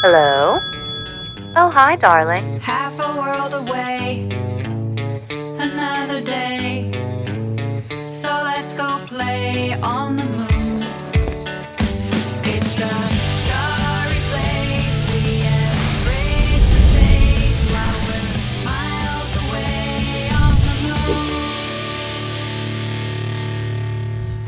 Hello? Oh, hi, darling. Half a world away, another day. So let's go play on the moon. It's a starry place. We embrace the space while we're miles away on the moon.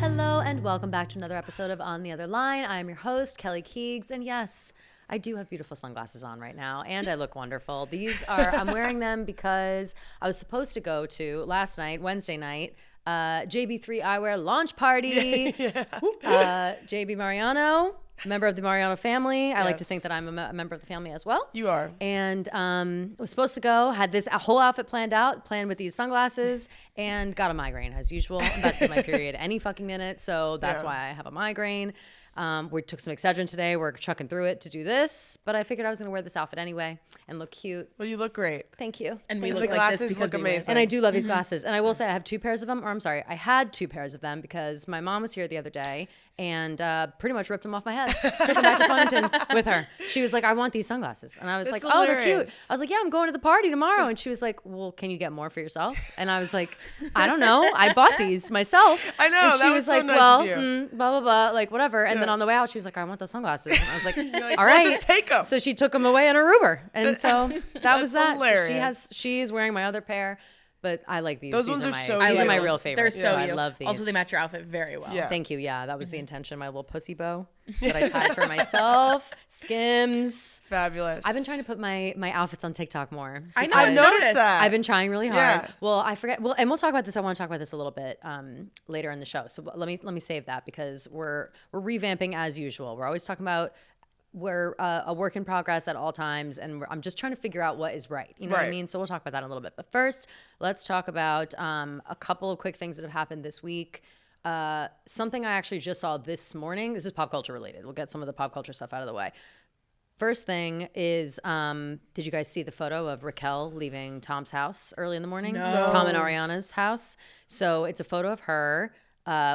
Hello and welcome back to another episode of On the Other Line. I am your host, Kelly Keegs, and yes, I do have beautiful sunglasses on right now, and I look wonderful. These are, I'm wearing them because I was supposed to go to last night, Wednesday night, JB3 Eyewear launch party. JB Mariano, member of the Mariano family. I like to think that I'm a member of the family as well. You are. And was supposed to go, had this a whole outfit planned with these sunglasses, and got a migraine as usual. I'm about to get my period any fucking minute, so that's why I have a migraine. We took some Excedrin today. We're chucking through it to do this, but I figured I was going to wear this outfit anyway and look cute. Well, you look great. Thank you. And we The look like glasses this because look we wear amazing. them. And I do love these glasses. And I will say I have two pairs of them, or I'm sorry, I had two pairs of them because my mom was here the other day and pretty much ripped them off my head. Took them back to Flemington with her. She was like, I want these sunglasses. And I was That's like, oh, they're cute. hilarious. I was like, yeah, I'm going to the party tomorrow. And she was like, well, can you get more for yourself? And I was like, I don't know. I bought these myself. I know, And she that was was so like, nice well, of you. blah, blah, blah, like whatever. And then on the way out, she was like, I want the sunglasses. And I was like, like, all well, right. just take 'em. So she took them away in her Uber. And so that was that. hilarious. She is wearing my other pair. But I like these. Those These ones are my, so These are cute. my real They're favorites. so I you. love these. Also, they match your outfit very well. Yeah. Thank you. Yeah, that was the intention. My little pussy bow that I tied for myself. Skims. Fabulous. I've been trying to put my outfits on TikTok more. I know. because I've noticed that. I've been trying really hard. Yeah. Well, I forget. Well, and we'll talk about this. I want to talk about this a little bit later in the show. So let me save that because we're revamping as usual. We're always talking about we're a work in progress at all times, and I'm just trying to figure out what is right. You know what I Right. mean? So we'll talk about that in a little bit. But first, let's talk about a couple of quick things that have happened this week. Something I actually just saw this morning. This is pop culture related. We'll get some of the pop culture stuff out of the way. First thing is, did you guys see the photo of Raquel leaving Tom's house early in the morning? No. Tom and Ariana's house. So it's a photo of her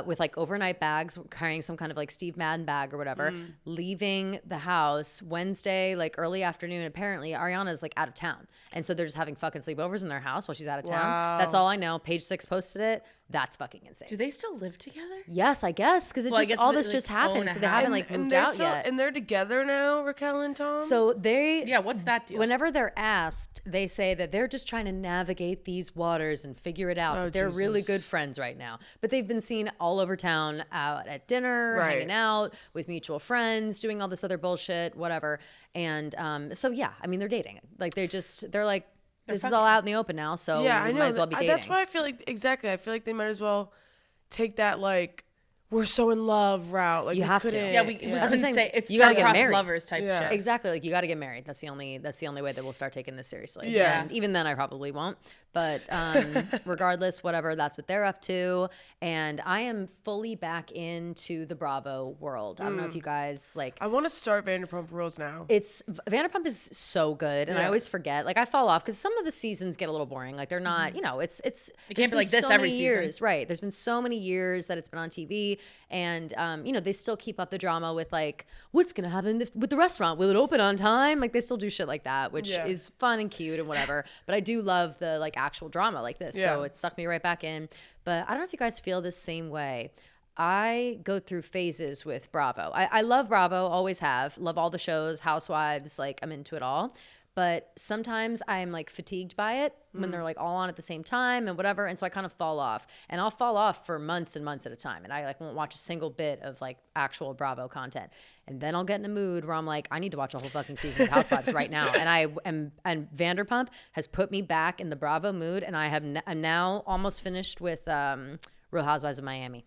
with like overnight bags, carrying some kind of like Steve Madden bag or whatever, leaving the house Wednesday, like early afternoon. Apparently, Ariana's like out of town. And so they're just having fucking sleepovers in their house while she's out of town. Wow. That's all I know. Page 6 posted it. That's fucking insane. Do they still live together? Yes, I guess, because Well, I guess all they, this like, just own happened. a So they house. haven't like and moved they're out still, yet. and they're together now, Raquel and Tom. So they Yeah, what's that deal? Whenever they're asked, they say that they're just trying to navigate these waters and figure it out. Oh, They're really Jesus. good friends right now. But they've been seen all over town, out at dinner, Right. hanging out with mutual friends, doing all this other bullshit, whatever. And so yeah, I mean they're dating. Like they're like this is all out in the open now, so yeah, we I know. might as well be dating. That's why I feel like exactly. I feel like they might as well take that like we're so in love route. Like You we have to. couldn't- Yeah, we That's what I'm couldn't saying. say it's You gotta get star-crossed married. lovers type Yeah. shit. Exactly. Like you got to get married. That's the only way that we'll start taking this seriously. Yeah. And even then, I probably won't. But regardless, whatever, that's what they're up to. And I am fully back into the Bravo world. I don't know if you guys like. I want to start Vanderpump Rules now. It's Vanderpump is so good, and I Yeah. always forget. Like I fall off because some of the seasons get a little boring. Like they're not, you know, it's. It there's can't be been like this so every many season. years, right? There's been so many years that it's been on TV, and you know they still keep up the drama with like what's gonna happen with the restaurant? Will it open on time? Like they still do shit like that, which Yeah. is fun and cute and whatever. But I do love the like actual drama like this, so Yeah. it sucked me right back in. But I don't know if you guys feel the same way. I go through phases with Bravo. I love Bravo, always have. Love all the shows, Housewives, like I'm into it all. But sometimes I'm like fatigued by it when they're like all on at the same time and whatever. And so I kind of fall off. And I'll fall off for months and months at a time. And I like won't watch a single bit of like actual Bravo content. And then I'll get in a mood where I'm like, I need to watch a whole fucking season of Housewives right now. And Vanderpump has put me back in the Bravo mood. And I'm now almost finished with Real Housewives of Miami,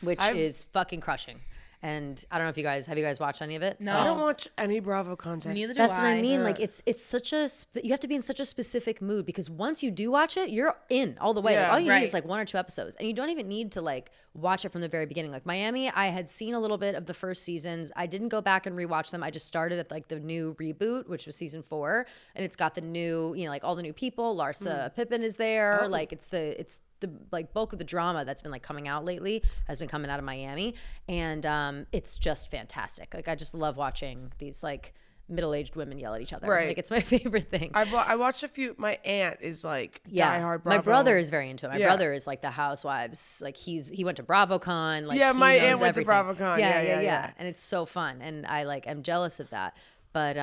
which is fucking crushing. And I don't know if you guys watched any of it. No. I don't watch any Bravo content. Neither do That's I. what I mean. Like it's such a you have to be in such a specific mood because once you do watch it, you're in all the way. Like Yeah. all you need Right. is like 1 or 2 episodes, and you don't even need to like watch it from the very beginning. Like Miami, I had seen a little bit of the first seasons. I didn't go back and rewatch them. I just started at like the new reboot, which was season 4, and it's got the new, you know, like all the new people. Larsa Pippen is there. Like it's the like bulk of the drama that's been like coming out lately has been coming out of Miami, and it's just fantastic. Like I just love watching these like middle-aged women yell at each other. Right. Like it's my favorite thing. I watched a few. My aunt is like diehard Bravo. My brother is very into it. My Yeah. brother is like the Housewives. Like he went to BravoCon. Like Yeah, he my knows aunt went to everything. BravoCon. Yeah, Yeah. And it's so fun, and I like am jealous of that. But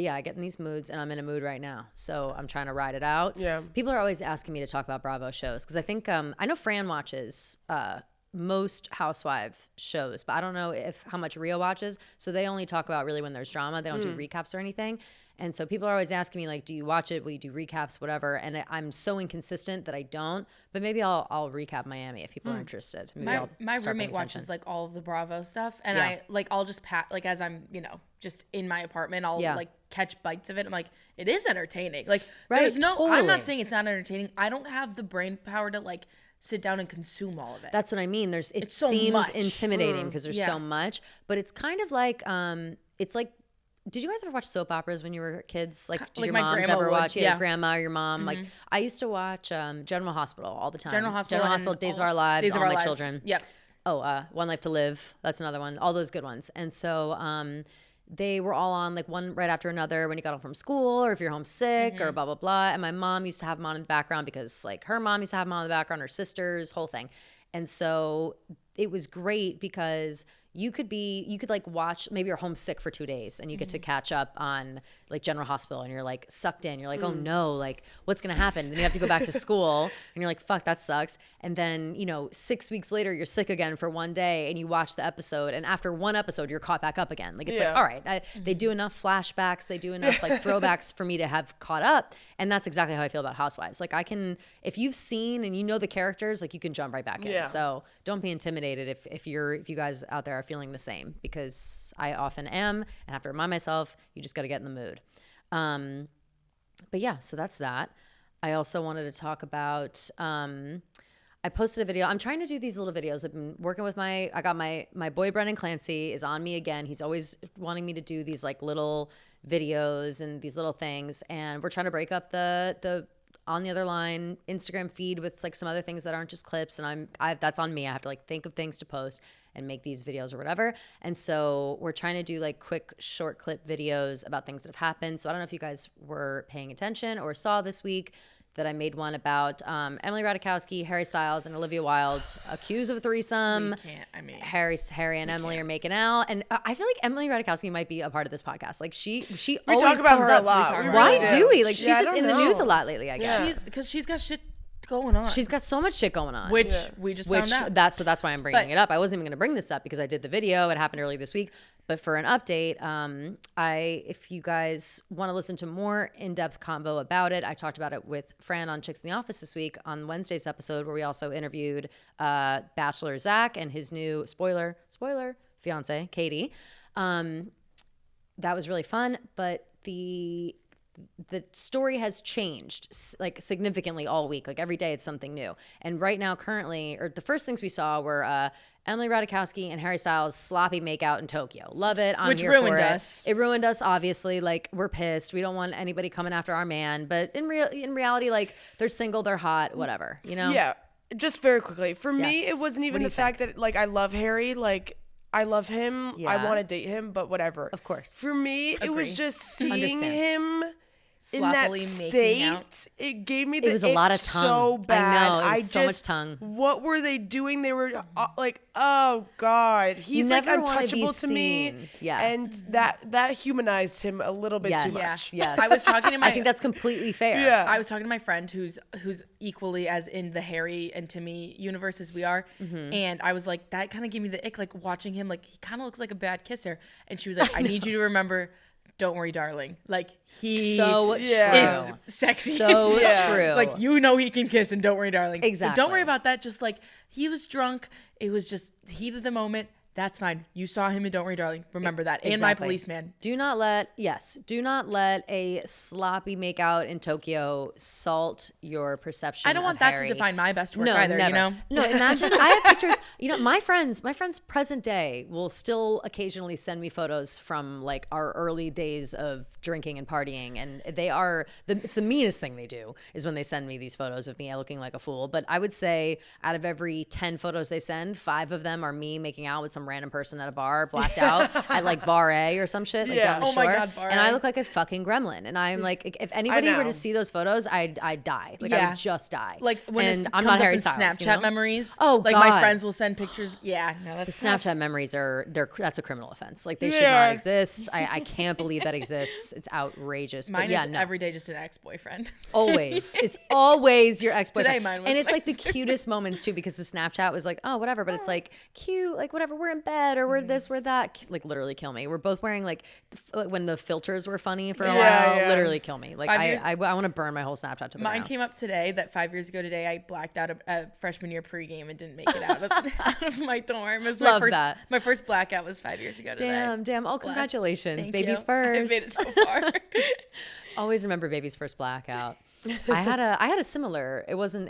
yeah, I get in these moods, and I'm in a mood right now, so I'm trying to ride it out. Yeah. People are always asking me to talk about Bravo shows because I think I know Fran watches most housewife shows, but I don't know how much Ria watches. So they only talk about really when there's drama. They don't do recaps or anything. And so people are always asking me like, do you watch it? Will you do recaps? Whatever. And I'm so inconsistent that I don't. But maybe I'll recap Miami if people are interested. Maybe I'll My start roommate paying attention. watches like all of the Bravo stuff, and Yeah. I'll just like as I'm just in my apartment, I'll Yeah. like catch bites of it. I'm like, it is entertaining. Like Right, there's no, I'm totally. not saying it's not entertaining. I don't have the brain power to like sit down and consume all of it. That's what I mean. It It's so seems much. intimidating because there's Yeah. so much, but it's kind of like it's like. Did you guys ever watch soap operas when you were kids? Like, did Like your my moms grandma ever would, watch? Yeah, yeah. your grandma or your mom. Like, I used to watch General Hospital all the time. General Hospital, and Days of all- Our Lives, Days of All Our My Lives. Children. Yep. Oh, One Life to Live. That's another one. All those good ones. And so they were all on like one right after another when you got home from school or if you're homesick or blah, blah, blah. And my mom used to have them on in the background because like her mom used to have them on in the background, her sisters, whole thing. And so it was great because you could like watch, maybe you're homesick for 2 days and you get to catch up on like General Hospital and you're like sucked in. You're like, oh no, like what's going to happen? Then you have to go back to school and you're like, fuck, that sucks. And then, 6 weeks later, you're sick again for one day and you watch the episode. And after one episode, you're caught back up again. Like, it's like, all right, they do enough flashbacks. They do enough like throwbacks for me to have caught up. And that's exactly how I feel about Housewives. Like if you've seen and you know the characters, like you can jump right back in. Yeah. So don't be intimidated if you guys out there are feeling the same, because I often am and I have to remind myself, you just got to get in the mood. But yeah, so that's that. I also wanted to talk about, I posted a video. I'm trying to do these little videos. I've been working with I got my boy Brennan Clancy is on me again. He's always wanting me to do these like little videos and these little things. And we're trying to break up the On the Other Line Instagram feed with like some other things that aren't just clips. And that's on me. I have to like think of things to post and make these videos or whatever. And so we're trying to do like quick short clip videos about things that have happened. So I don't know if you guys were paying attention or saw this week that I made one about Emily Ratajkowski, Harry Styles, and Olivia Wilde accused of a threesome. Harry and Emily are making out, and I feel like Emily Ratajkowski might be a part of this podcast. Like she We always talk about comes her a up. lot. We Why really do we? Like Yeah, she's I just don't in the know. news a lot lately. I guess Because she's got shit going on. she's got so much shit going on. which we just found out. That's why I'm bringing But- it up. I wasn't even going to bring this up because I did the video. It happened earlier this week. But for an update, if you guys want to listen to more in-depth convo about it, I talked about it with Fran on Chicks in the Office this week on Wednesday's episode, where we also interviewed Bachelor Zach and his new spoiler fiance Katie. That was really fun, but the story has changed like significantly all week. Like every day it's something new. And right now, currently, or the first things we saw were Emily Ratajkowski and Harry Styles sloppy makeout in Tokyo. Love it. I'm Which here ruined for us. It ruined us, obviously. Like we're pissed. We don't want anybody coming after our man. But in reality, like they're single, they're hot, whatever. You know? Yeah. Just very quickly. For me, Yes. it wasn't What even do the you fact that like I love Harry. Like I love him. I Yeah. want to date him, but whatever. Of course. For me, it was Agree. just seeing Understand. him in that Sloppily making state. out. It gave me the It was a lot of ick tongue. so bad. I know, it was so much tongue. What were they doing? They were like, oh God, he's like never wanna be untouchable to me. seen. Yeah. And that humanized him a little bit too much. Yes. I was talking to my I think that's completely fair. Yeah. I was talking to my friend who's equally as in the Harry and Timmy universe as we are, and I was like, that kind of gave me the ick, like watching him, like he kind of looks like a bad kisser, and she was like, I need you to remember, don't worry, darling, like he So Yeah. true. is sexy, So Yeah. true. like you know he can kiss, and don't worry, darling. So Exactly. don't worry about that. Just like he was drunk, it was just heat of the moment. That's fine. You saw him in Don't Worry, Darling. Remember that. And My Exactly. Policeman. Do not let a sloppy makeout in Tokyo salt your perception. I don't want of that Harry. to define my best work No, either, never. you know? No, imagine I have pictures. My friends present day will still occasionally send me photos from like our early days of drinking and partying, and it's the meanest thing they do is when they send me these photos of me looking like a fool. But I would say out of every 10 photos they send, 5 of them are me making out with some some random person at a bar, blacked out at like Bar A or some shit, like down the Oh shore. my God, Bar and I A. look like a fucking gremlin. And I'm like, if anybody were know. to see those photos, I'd die. Like I would just die. Like when and it I'm comes not up Harry in Styles, Snapchat you know? memories. Oh, like my God. friends will send pictures. Yeah, no, that's Snapchat memories that's a criminal offense. Like they should Yeah. not exist. I can't believe that exists. It's outrageous. Mine but yeah, is no. every day just an ex-boyfriend. Always. It's always your ex-boyfriend. Today mine was and it's my like the cutest moments too, because the Snapchat was like, oh, whatever. But it's like cute, like whatever, we're in bed or we're this, we're that. Like literally kill me. We're both wearing like when the filters were funny for a Yeah, while, yeah. literally kill me. Like 5 years- I want to burn my whole Snapchat to the Mine ground. came up today that 5 years ago today I blacked out a freshman year pregame and didn't make it out of, out of my dorm. It was Love my first, that. My first blackout was 5 years ago today. Damn. Oh, Blessed. congratulations. Thank Babies you. first. I made it so far. Always remember baby's first blackout. I had a similar. It wasn't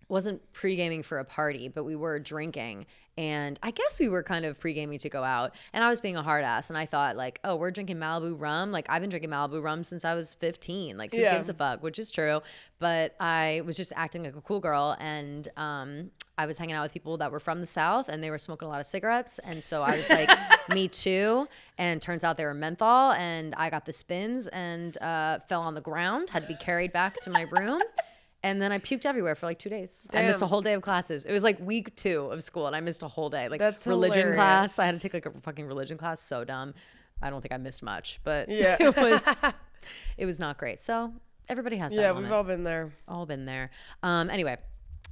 wasn't pre-gaming for a party, but we were drinking, and I guess we were kind of pre-gaming to go out, and I was being a hard ass, and I thought like, oh, we're drinking Malibu rum. Like I've been drinking Malibu rum since I was 15. Like who Yeah. gives a fuck? Which is true, but I was just acting like a cool girl, and I was hanging out with people that were from the South, and they were smoking a lot of cigarettes, and so I was like, me too. And turns out they were menthol, and I got the spins and fell on the ground, had to be carried back to my room. And then I puked everywhere for like 2 days. I missed a Damn. whole day of classes. It was like week 2 of school, and I missed a whole day. Like That's religion class. I had to hilarious. take like a fucking religion class. So dumb. I don't think I missed much, but Yeah. it was not great. So everybody has that Yeah, moment. we've all been there. All been there. Anyway,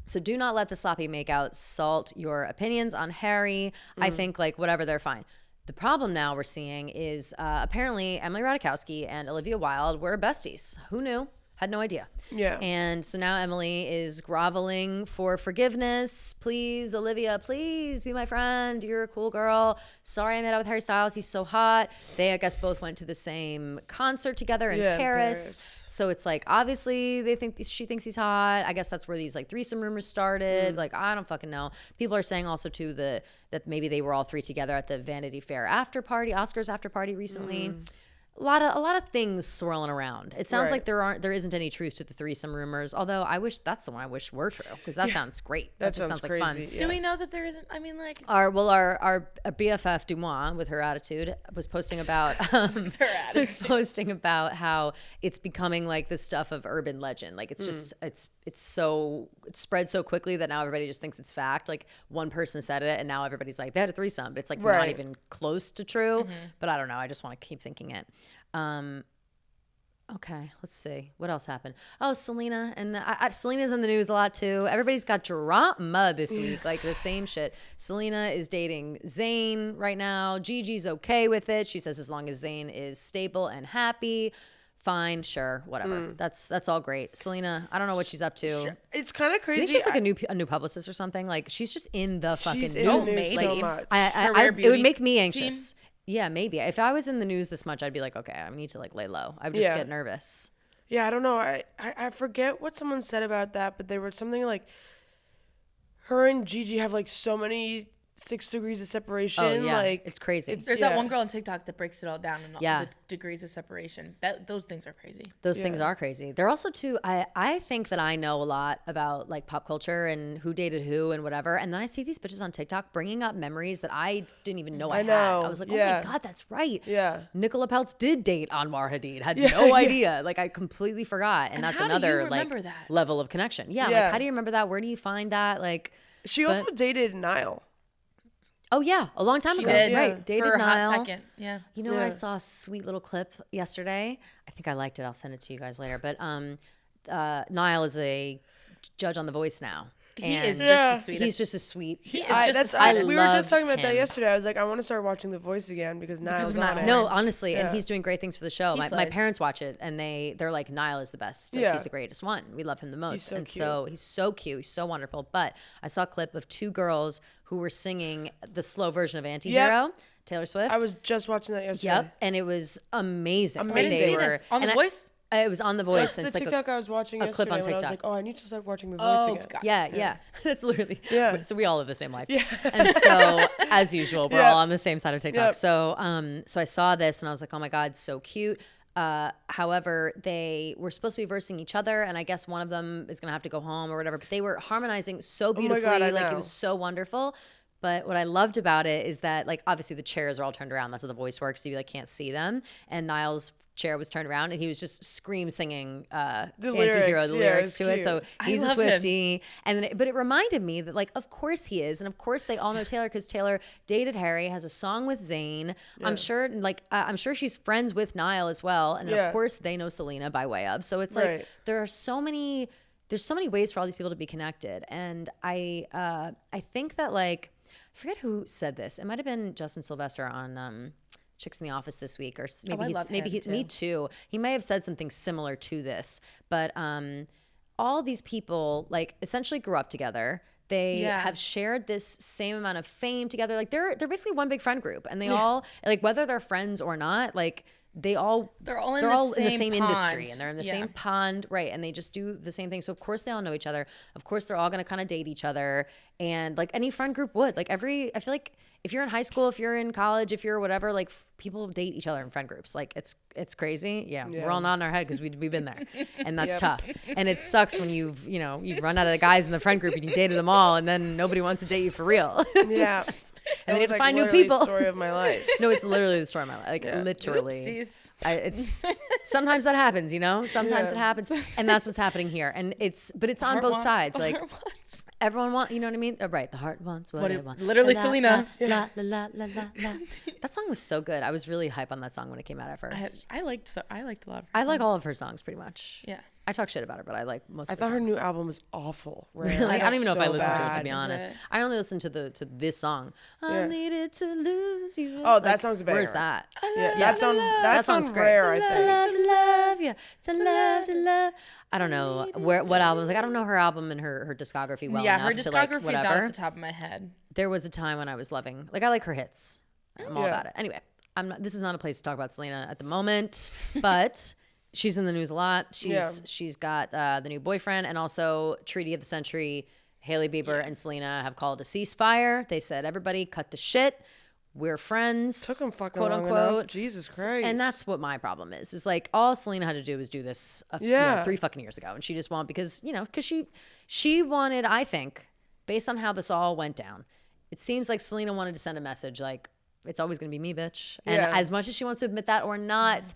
so do not let the sloppy makeout salt your opinions on Harry. I think like whatever, they're fine. The problem now we're seeing is apparently Emily Ratajkowski and Olivia Wilde were besties. Who knew? Had no idea. Yeah. And so now Emily is groveling for forgiveness. Please, Olivia, please be my friend. You're a cool girl. Sorry I made out with Harry Styles. He's so hot. They, I guess, both went to the same concert together in Yeah, in Paris. Paris. So it's like, obviously, she thinks he's hot. I guess that's where these like threesome rumors started. Like, I don't fucking know. People are saying also too that maybe they were all three together at the Vanity Fair after party, Oscars after party recently. A lot of things swirling around. It sounds Right. like there isn't any truth to the threesome rumors. Although that's the one I wish were true, because that sounds great. That just sounds like fun. crazy. Yeah. Do we know that there isn't? I mean, like Our BFF Dumois with her attitude was posting about how it's becoming like the stuff of urban legend. Like it's just it's spread so quickly that now everybody just thinks it's fact. Like one person said it and now everybody's like they had a threesome, but it's like not Right. even close to true. But I don't know. I just want to keep thinking it. Okay, let's see. What else happened? Oh, Selena. And Selena's in the news a lot too. Everybody's got drama this week, like the same shit. Selena is dating Zayn right now. Gigi's okay with it. She says as long as Zayn is stable and happy, fine, sure, whatever. That's all great. Selena, I don't know what she's up to. It's kind of I crazy. think she's like a new publicist or something. Like she's just in the fucking She's news. in the news maybe. so Like, much. Career it would beauty make me team? anxious. Yeah, maybe. If I was in the news this much, I'd be like, okay, I need to like lay low. I would just Yeah. get nervous. Yeah, I don't know. I forget what someone said about that, but they were something like her and Gigi have like so many 6 degrees of separation. Oh, yeah. Like It's crazy. there's that one girl on TikTok that breaks it all down and all Yeah. the degrees of separation. Those things are crazy. Those things are crazy. They're also too. I think that I know a lot about like pop culture and who dated who and whatever. And then I see these bitches on TikTok bringing up memories that I didn't even know I had. know. I was like, Yeah. oh my god, that's right. Yeah. Nicola Peltz did date Anwar Hadid. Had Yeah, no yeah. idea. Like I completely forgot. And that's how do you another like remember that? level of connection. Yeah. Yeah. Like how do you remember that? Where do you find that? Like. She also dated Niall. Oh yeah, a long time She ago. did Right. Dated for a Niall. hot second. Yeah. You know what? I Yeah. saw a sweet little clip yesterday. I think I liked it. I'll send it to you guys later. But Niall is a judge on The Voice now. He is And just the sweetest. he's just a sweet. He is I, just that's, the I, sweetest. we were love just talking about that him. yesterday. I was like, I want to start watching The Voice again because Niall's of on Niall. it. No, honestly, and Yeah. he's doing great things for the show. He My slays. parents watch it, and they're like, Niall is the best. Like, Yeah. he's the greatest one. We love him the most. so and cute. so he's so cute. He's so wonderful. But I saw a clip of 2 girls who were singing the slow version of Antihero, Taylor Swift. I was just watching that yesterday. Yep, and it was amazing. Amazing. I didn't They see were- this on and The Voice. It was on The Voice, That's and the it's like TikTok I was watching a yesterday clip on when I was TikTok. like, oh, I need to start watching The Voice Oh again. God. Yeah. That's literally. Yeah. So we all live the same life. Yeah. And so, as usual, we're Yep. all on the same side of TikTok. Yep. So, so I saw this and I was like, oh my god, so cute. However, they were supposed to be versing each other, and I guess one of them is gonna have to go home or whatever. But they were harmonizing so beautifully, God, I like it know. was so wonderful. But what I loved about it is that, like, obviously the chairs are all turned around. That's how the voice works. So you like can't see them. And Niall's chair was turned around and he was just singing anti-hero, the lyrics to it. So he's a love him. Swiftie. And then but it reminded me that, like, of course he is. And of course they all know Taylor because Taylor dated Harry, has a song with Zayn. I'm sure she's friends with Niall as well. And then of course they know Selena by way of. So it's like there's so many ways for all these people to be connected. And I think that, like, I forget who said this. It might have been Justin Sylvester on Chicks in the Office this week, or me too. He may have said something similar to this, but all these people, like, essentially grew up together. They have shared this same amount of fame together. Like, they're basically one big friend group, and they all, like, whether they're friends or not, like, they're all in the same industry, and they're in the same pond, right? And they just do the same thing. So of course they all know each other. Of course they're all going to kind of date each other, and like any friend group would. Like I feel like if you're in high school, if you're in college, if you're whatever, like people date each other in friend groups. Like it's crazy. Yeah, we're all nodding our head because we've been there, and that's tough. And it sucks when you've run out of the guys in the friend group and you dated them all, and then nobody wants to date you for real. Yeah. And then you have to like find new literally people. The story of my life. No, it's literally the story of my life. Like literally. Oopsies. It's sometimes that happens, Sometimes it happens, and that's what's happening here. And it's on both sides. Like everyone wants, you know what I mean? Right, the heart wants what it wants. Literally, Selena. La, la, la, la, la, la. That song was so good. I was really hype on that song when it came out at first. I liked a lot of her I songs. like all of her songs pretty much. Yeah. I talk shit about her, but I like most I of her thought her songs. new album was awful. Really? I don't even know if I listened to it, to be bad. honest. I only listened to this song. I needed to lose you. Oh, that song's a banger. Where's that? Yeah, that song's song's great. rare, I To think. love, to love, yeah. To love. I don't know what album. Like I don't know her album and her discography well enough her to like discography's whatever. not off the top of my head. There was a time when I was loving, like I like her hits. I'm all about it. Anyway, this is not a place to talk about Selena at the moment, but she's in the news a lot. She's got the new boyfriend, and also Treaty of the Century. Haley Bieber and Selena have called a ceasefire. They said, everybody cut the shit. We're friends. Took them fucking quote long unquote. enough. Jesus Christ. And that's what my problem is. Is like all Selena had to do was do this 3 fucking years ago. And she just won't because she wanted, I think, based on how this all went down, it seems like Selena wanted to send a message like, it's always going to be me, bitch. And as much as she wants to admit that or not,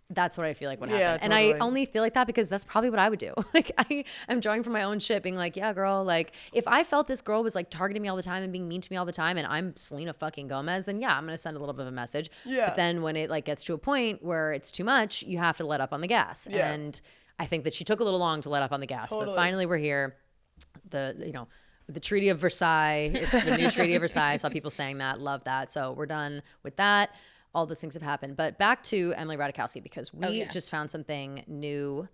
that's what I feel like would happen. Yeah, And I only feel like that because that's probably what I would do. Like I am drawing from my own shit, being like, yeah, girl, like if I felt this girl was like targeting me all the time and being mean to me all the time and I'm Selena fucking Gomez, then yeah, I'm going to send a little bit of a message. Yeah. But then when it like gets to a point where it's too much, you have to let up on the gas. Yeah. And I think that she took a little long to let up on the gas, but finally we're here. The Treaty of Versailles, it's the new Treaty of Versailh. I saw people saying that, love that. So we're done with that. All those things have happened. But back to Emily Ratajkowski because we just found something new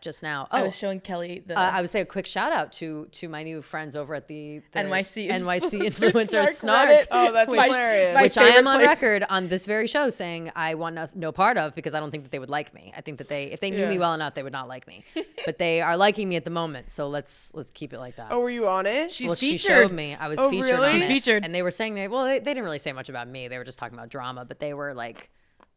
just now. I was showing Kelly the. I would say a quick shout out to my new friends over at the NYC Influencer Snark. Reddit. Oh, that's hilarious. Which I am on record on this very show saying I want no part of because I don't think that they would like me. I think that if they knew me well enough, they would not like me. But they are liking me at the moment, so let's keep it like that. Oh, were you on it? She's She featured. showed me. I was featured really? on She's it. featured. And they were saying, they didn't really say much about me. They were just talking about drama, but they were like,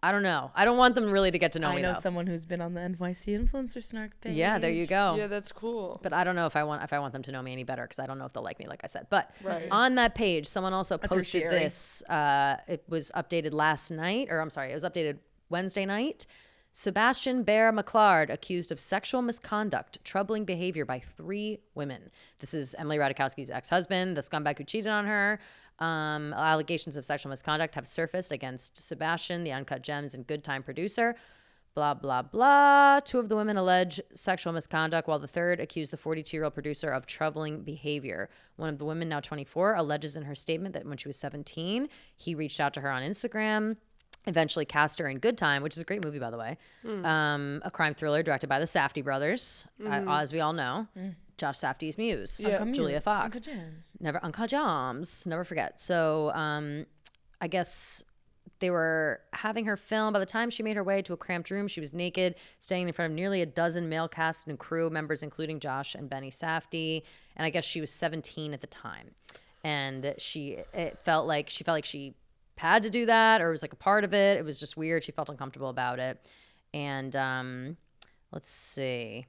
I don't know. I don't want them really to get to know me, I know though. someone who's been on the NYC Influencer Snark page. Yeah, there you go. Yeah, that's cool. But I don't know if I want them to know me any better because I don't know if they'll like me, like I said. But on that page, someone also posted tertiary. this. It was updated it was updated Wednesday night. Sebastian Bear McClard accused of sexual misconduct, troubling behavior by 3 women. This is Emily Ratajkowski's ex-husband, the scumbag who cheated on her. Allegations of sexual misconduct have surfaced against Sebastian, the Uncut Gems and Good Time producer. Blah, blah, blah. 2 of the women allege sexual misconduct, while the third accused the 42-year-old producer of troubling behavior. One of the women, now 24, alleges in her statement that when she was 17, he reached out to her on Instagram, eventually cast her in Good Time, which is a great movie, by the way. A crime thriller directed by the Safdie brothers, as we all know. Josh Safdie's muse, Julia Fox. Uncle Joms, never forget. So I guess they were having her film. By the time she made her way to a cramped room, she was naked, standing in front of nearly a dozen male cast and crew members, including Josh and Benny Safdie. And I guess she was 17 at the time. And it felt like she had to do that, or it was like a part of it. It was just weird. She felt uncomfortable about it. And let's see.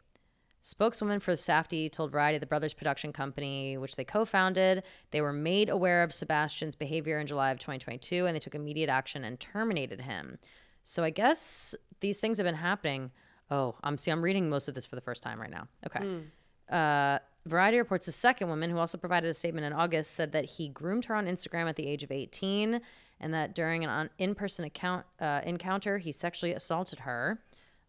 Spokeswoman for Safdie told Variety the brothers' production company, which they co-founded, they were made aware of Sebastian's behavior in July of 2022, and they took immediate action and terminated him. So I guess these things have been happening. Oh, I'm reading most of this for the first time right now. Okay. Variety reports the second woman, who also provided a statement in August, said that he groomed her on Instagram at the age of 18, and that during an in-person encounter, he sexually assaulted her.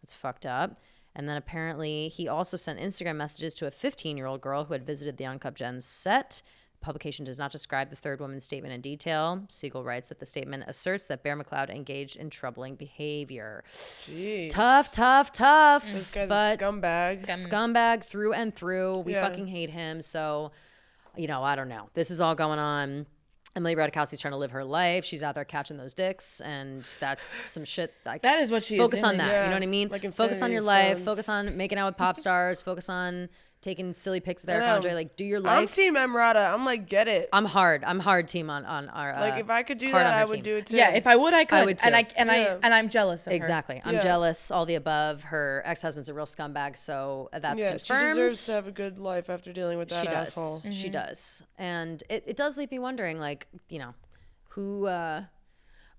That's fucked up. And then apparently he also sent Instagram messages to a 15-year-old girl who had visited the Uncut Gems set. The publication does not describe the third woman's statement in detail. Siegel writes that the statement asserts that Bear McLeod engaged in troubling behavior. Jeez. Tough. This guy's but a scumbag. Scumbag through and through. We Yeah. fucking hate him. So, I don't know. This is all going on. Emily Ratajkowski's trying to live her life. She's out there catching those dicks, and that's some shit. Like, That is what she is focus on doing. that. Yeah, You know what I mean? like Focus on Infinity your life. Stones. Focus on making out with pop stars. Focus on taking silly pics with I Eric know. Andre. Like, do your I'm life. Team EmRata. I'm like, get it. I'm hard team on our. Like, if I could do hard that, on her I would team. do it too. Yeah, if I would, I could. would And too. Yeah. I'm jealous of her. Exactly. I'm Yeah. jealous. All the above. Her ex-husband's a real scumbag, so that's yeah, confirmed. she deserves to have a good life after dealing with that She does. asshole. She does. And it does leave me wondering, like, who,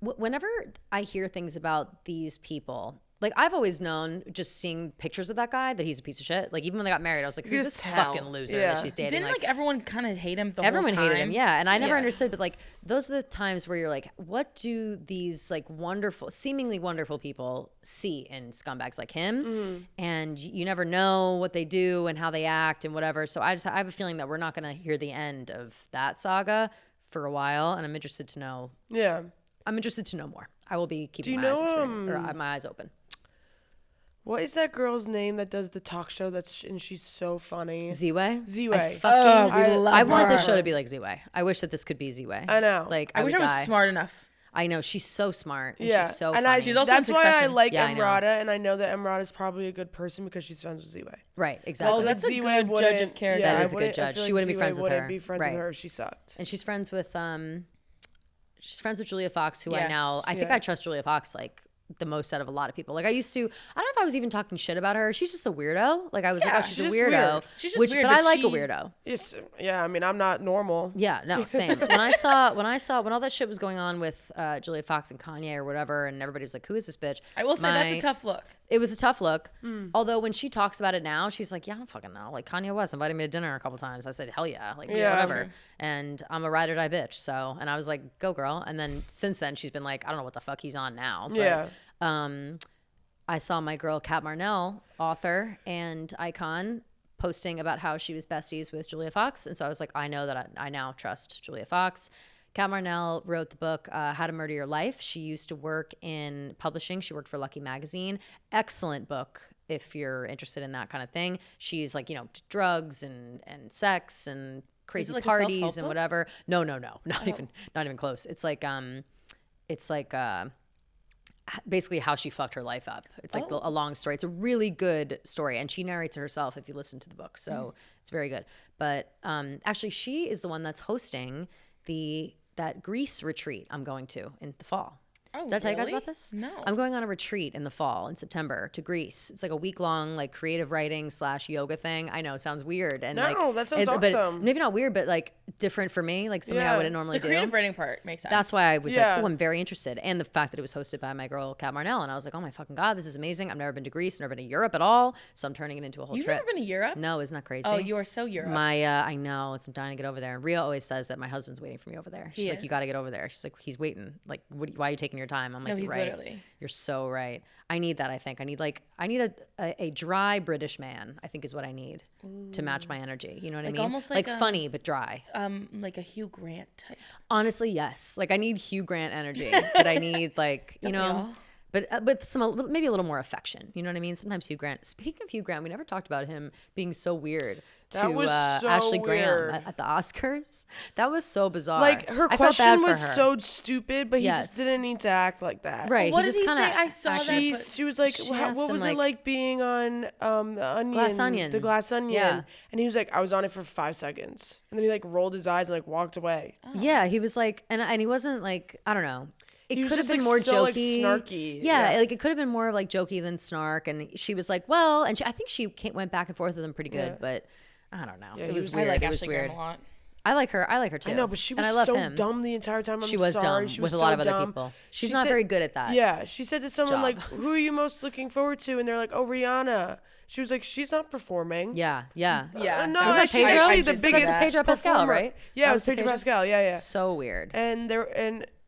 whenever I hear things about these people, like, I've always known, just seeing pictures of that guy, that he's a piece of shit. Like, even when they got married, I was like, who's just this tell. fucking loser Yeah. that she's dating? Didn't like everyone kind of hate him the everyone whole time? hated him, yeah. And I never Yeah. understood, but like, those are the times where you're like, what do these like wonderful, seemingly wonderful people see in scumbags like him? And you never know what they do and how they act and whatever. So I have a feeling that we're not going to hear the end of that saga for a while, and I'm interested to know. Yeah. I'm interested to know more. I will be keeping you my eyes know, my eyes open. What is that girl's name that does the talk show and she's so funny? Z-Way? Z-Way. I fucking I want her. this show to be like Z-Way. I wish that this could be Z-Way. I know. Like, I wish I would was die. smart enough. I know, she's so smart and Yeah, she's so and funny. She's also in that's why I Succession. like Yeah, I know. EmRata, and I know that EmRata is probably a good person because she's friends with Z-Way. Right, exactly. Oh, that's a Z-Way good judge of wouldn't- character. Yeah, That I is a good wouldn't- I judge. feel She like wouldn't be Z-Way friends with wouldn't her. be friends Right. with her if she sucked. And she's friends with Julia Fox, who Yeah. I think Yeah. I trust Julia Fox like the most out of a lot of people. Like, I don't know if I was even talking shit about her. She's just a weirdo. Like, I was like, Yeah, oh, she's she's a just weirdo. weird. She's just weird, but I but like a she- weirdo. Yes, yeah, I mean, I'm not normal. Yeah, no, same. When all that shit was going on with Julia Fox and Kanye or whatever, and everybody was like, who is this bitch? I will say that's a tough look. It was a tough look. Although when she talks about it now, she's like, yeah, I don't fucking know. Like, Kanye West invited me to dinner a couple times. I said, hell yeah. Like, Yeah. whatever. Sure. And I'm a ride or die bitch. So, and I was like, go girl. And then since then, she's been like, I don't know what the fuck he's on now. But, Yeah. I saw my girl, Kat Marnell, author and icon, posting about how she was besties with Julia Fox. And so I was like, I know that I now trust Julia Fox. Kat Marnell wrote the book, How to Murder Your Life. She used to work in publishing. She worked for Lucky Magazine. Excellent book if you're interested in that kind of thing. She's like, drugs and sex and crazy like a parties self-help and book? whatever. No, not even close. It's like basically how she fucked her life up. It's like a long story. It's a really good story, and she narrates it herself if you listen to the book. So it's very good. But actually, she is the one that's hosting that Greece retreat I'm going to in the fall. Oh, Did I tell you guys really? about this? No. I'm going on a retreat in the fall in September to Greece. It's like a week-long like creative writing / yoga thing. I know, sounds weird. And No, like, that sounds but awesome. maybe not weird, but like different for me, like something I Yeah. wouldn't normally The do. creative writing part makes sense. That's why I was Yeah. like, oh, I'm very interested. And the fact that it was hosted by my girl, Kat Marnell. And I was like, oh my fucking God, this is amazing. I've never been to Greece, never been to Europe at all. So I'm turning it into a whole You've trip. never been to Europe? No, isn't that crazy? Oh, you are so Europe. I know. I'm dying to get over there. And Ria always says that my husband's waiting for me over there. She's He like, you is. got to get over there. She's like, he's waiting. Like, why are you taking your time? I'm like, No, you're he's right. literally. You're so right. I need that, I think. I need a dry British man, I think is what I need to match my energy. You know what I Like mean? almost like, funny, but dry. Like a Hugh Grant type. Honestly, yes. Like, I need Hugh Grant energy, but I need like, Don't we all? but with maybe a little more affection. You know what I mean? Sometimes Hugh Grant. Speaking of Hugh Grant, we never talked about him being so weird That to was so Ashley weird. Graham at the Oscars. That was so bizarre. Like, her I felt question bad for was her. so stupid, but he Yes. just didn't need to act like that. Right. What he did just he kinda say? I saw that, actually- but- She was like, She what asked him, was it like- like being on the Onion? Glass Onion. The Glass Onion. Yeah. And he was like, I was on it for 5 seconds. And then he like rolled his eyes and like walked away. Yeah, he was like, and he wasn't like, I don't know. it He was could have just, been like, more so, like, jokey. snarky. Yeah, Yeah. like it could have been more like jokey than snark. And she was like, well, and I think she went back and forth with him pretty good, Yeah. but I don't know. Yeah, it he was was- weird. I like it was Ashley weird. Graham a lot. I like her. I like her too. I know, but she was and I love so him. dumb the entire time. She I'm was sorry. dumb She with was a lot so of other dumb. people. She She's not said- very good at that. Yeah, she said to someone job. like, "Who are you most looking forward to?" And they're like, "Oh, Rihanna." She was like, "She's not performing." Yeah. Yeah. No, Was that she's Pedro? actually I the just said biggest. that. Pedro Pascal, performer. right? Yeah, That it was was the Pedro Pedro? Pascal. Yeah. So weird. And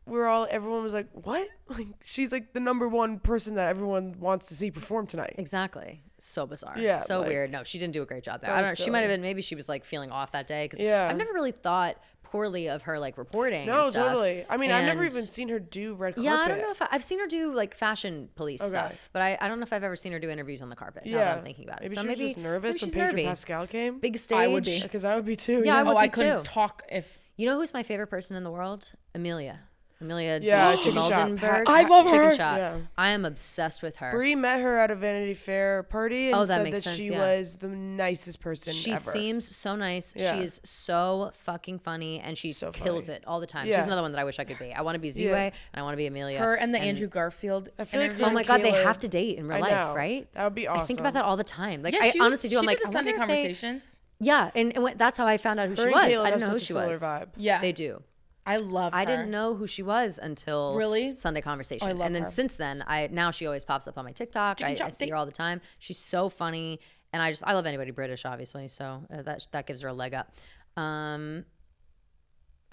everyone was like, "What?" Like, she's like the number one person that everyone wants to see perform tonight. Exactly. So bizarre. Yeah, So like- weird. No, she didn't do a great job there. That I don't know. was She might have silly. been, maybe she was like feeling off that day. Cause Yeah. I've never really thought poorly of her like reporting. No, and stuff. totally. I mean, I've never And- even seen her do red carpet. Yeah, I don't know if I've seen her do like fashion police Okay. stuff, but I don't know if I've ever seen her do interviews on the carpet. Now Yeah, that I'm thinking about it. Maybe So she was just nervous maybe when she's Pedro nervy. Pascal came. Big stage. I would be. Because I would be too. Yeah, I would Oh, I be couldn't too. talk if You know who's my favorite person in the world? Amelia. Amelia Yeah, Chicken Shop. Moldenberg. I love Chicken her. Shop. Yeah. I am obsessed with her. Bree met her at a Vanity Fair party and Oh, that said makes that sense, she yeah. was the nicest person She ever. seems so nice. Yeah. She is so fucking funny, and she So kills funny. it all the time. Yeah. She's another one that I wish I could be. I want to be Ziwe, Yeah. and I want to be Amelia. her and the Andrew Garfield. I feel like interview. her Oh my and God, they Kayla- have to date in real I life, know. right? That would be awesome. I think about that all the time. Like Yeah, I honestly do. I'm she like, did the I Sunday wonder if they- Conversations. Yeah, and that's how I found out who Her she and was. Kayla I have didn't know who such a she similar was. vibe. Yeah, They do. I love her. I didn't know who she was until Really? Sunday Conversation. Oh, I love and then her. since then, now she always pops up on my TikTok. Chicken I chop see date. her all the time. She's so funny, and I love anybody British, obviously. So that gives her a leg up.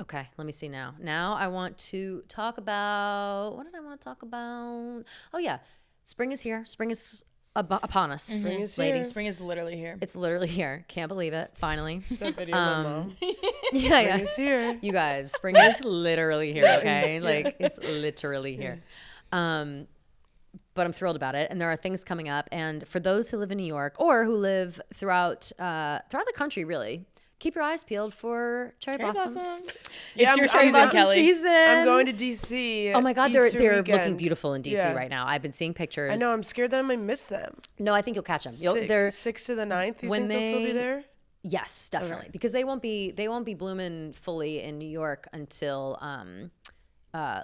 Okay, let me see now. Now I want to talk about what did I want to talk about? Oh yeah, spring is here. Spring is upon us. Spring is ladies. here. Spring is literally here. It's literally here. Can't believe it. Finally. That video of my mom. yeah, yeah. Spring is here. You guys, spring is literally here, okay? Like it's literally here. But I'm thrilled about it, and there are things coming up. And for those who live in New York or who live throughout the country, really, keep your eyes peeled for cherry blossoms. Yeah, It's your I'm- season, Kelly. Season. I'm going to DC. Oh my God, Easter they're looking weekend. beautiful in DC Yeah. right now. I've been seeing pictures. I know. I'm scared that I might miss them. No, I think you'll catch them. They're 6th to the 9th. You when think they'll still be they- there? Yes, definitely, because they won't be blooming fully in New York until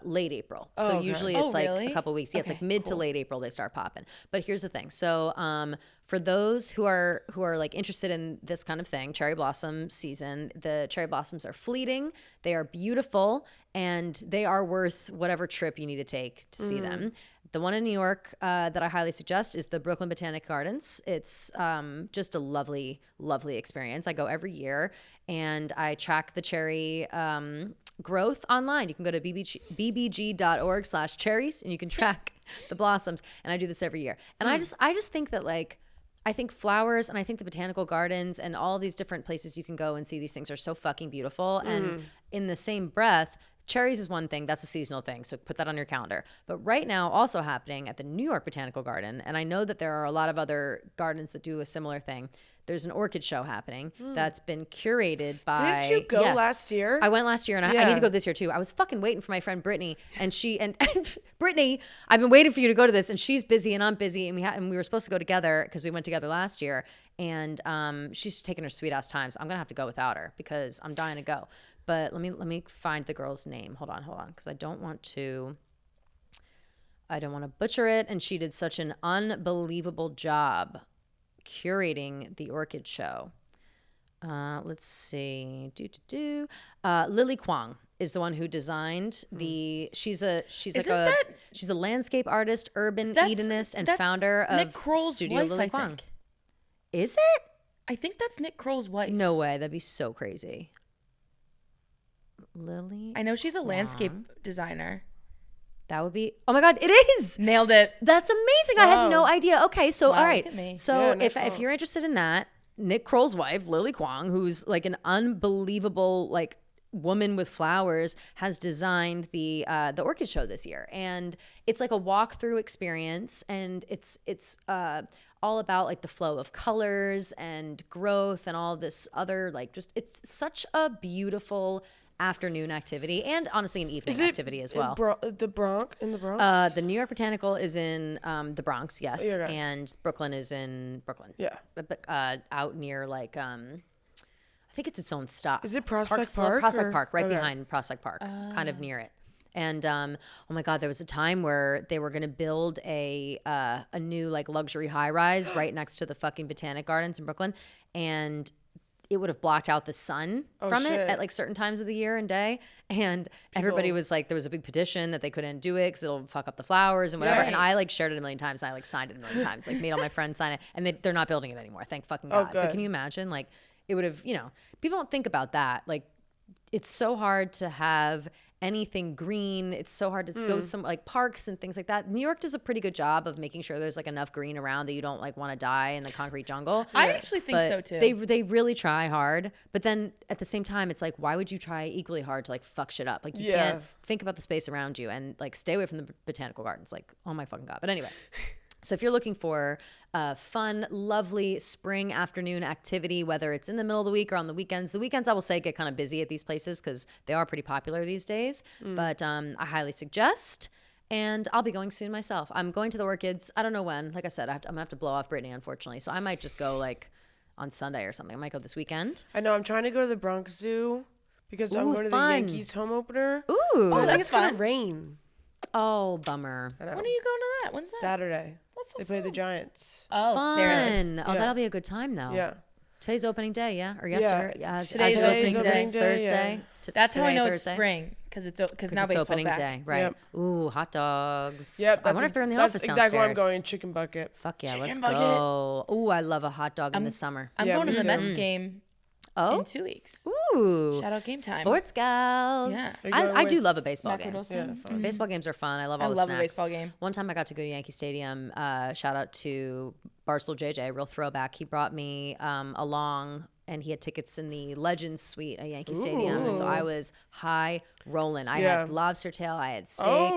late April. So okay. usually Oh, it's like really? a couple weeks. Yeah, it's Okay, like mid to late April they start popping. But here's the thing. So for those who are like interested in this kind of thing, cherry blossom season, the cherry blossoms are fleeting. They are beautiful, and they are worth whatever trip you need to take to see them. The one in New York that I highly suggest is the Brooklyn Botanic Gardens. It's just a lovely, lovely experience. I go every year, and I track the cherry growth online. You can go to bbg.org/cherries, and you can track the blossoms. And I do this every year. And I just think that like, I think flowers and I think the botanical gardens and all these different places you can go and see these things are so fucking beautiful. And in the same breath, cherries is one thing, that's a seasonal thing, so put that on your calendar. But right now, also happening at the New York Botanical Garden, and I know that there are a lot of other gardens that do a similar thing. There's an orchid show happening that's been curated by. Didn't you go Yes. last year? I went last year, and I Yeah. need to go this year too. I was fucking waiting for my friend Brittany, and Brittany, I've been waiting for you to go to this, and she's busy and I'm busy, and we were supposed to go together because we went together last year, and she's taking her sweet ass time, so I'm gonna have to go without her because I'm dying to go. But let me find the girl's name. Hold on, because I don't want to butcher it. And she did such an unbelievable job curating the orchid show. Let's see. Lily Kwong is the one who designed the. She's a landscape artist, urban Edenist, and that's founder of Nick Kroll's Studio wife, Lily I Kwong. think. Is it? I think that's Nick Kroll's wife. No way. That'd be so crazy. Lily. I know she's a landscape designer. That would be. Oh my God! It is. Nailed it. That's amazing. I had no idea. Okay, so Wow, all right. look at me. So Yeah, if you're interested in that, Nick Kroll's wife, Lily Kwong, who's like an unbelievable like woman with flowers, has designed the orchid show this year, and it's like a walkthrough experience, and it's all about like the flow of colors and growth and all this other like just it's such a beautiful afternoon activity and honestly an evening activity as well. In the Bronx? The New York Botanical is in the Bronx, yes, Yeah, right. and Brooklyn is in Brooklyn. Yeah. but out near like I think it's its own stop. Is it Prospect Slope- Park, Prospect or- Park, right okay. behind Prospect Park, kind of near it. And oh my God, there was a time where they were going to build a new like luxury high rise right next to the fucking Botanic Gardens in Brooklyn, and it would have blocked out the sun from it shit. at like certain times of the year and day. And everybody was like, there was a big petition that they couldn't do it because it'll fuck up the flowers and whatever. Right. And I like shared it a million times. And I like signed it a million times, like made all my friends sign it. And they're not building it anymore. Thank fucking God. But good. can you imagine? Like it would have, people don't think about that. Like it's so hard to have anything green. It's so hard to go some like parks and things like that. New York does a pretty good job of making sure there's like enough green around that you don't like want to die in the concrete jungle. I actually think But so too. They really try hard, but then at the same time, it's like, why would you try equally hard to like fuck shit up? Like you can't think about the space around you and like stay away from the botanical gardens. Like, oh my fucking God. But anyway. So if you're looking for a fun, lovely spring afternoon activity, whether it's in the middle of the week or on the weekends I will say get kind of busy at these places because they are pretty popular these days. But I highly suggest. And I'll be going soon myself. I'm going to the Orchids. I don't know when. Like I said, I'm going to have to blow off Brittany, unfortunately. So I might just go like on Sunday or something. I might go this weekend. I know. I'm trying to go to the Bronx Zoo because I'm going to fun. the Yankees home opener. Ooh. I think it's going fun. to rain. Oh, bummer. I know. When are you going to that? When's that? Saturday. That's so They play the Giants. Oh, there it is. Fun. Oh, that'll be a good time though. Yeah. Today's opening day, yeah? Or yesterday? Yeah. Today's as you're listening to opening this, day, Thursday. That's how I Today, know Thursday. it's spring because now It's baseball's opening back. day, right? Yep. Ooh, hot dogs. Yep. I wonder if they're in the that's office exactly where I'm downstairs. going. Chicken bucket. Fuck yeah, let's Chicken bucket. go. Ooh, I love a hot dog in the summer. I'm Yeah, going to me the too. Mets game Oh? in 2 weeks. Ooh. Shout out game time. Sports gals. Yeah. Are you going I do with love a baseball game. Macarosa? Yeah, fun. Baseball games are fun. I love all I the love a snacks. baseball game. One time I got to go to Yankee Stadium. Shout out to Barstool JJ, real throwback. He brought me along, and he had tickets in the Legends Suite at Yankee Stadium, and so I was high rolling. I Yeah. had lobster tail, I had steak, Oh.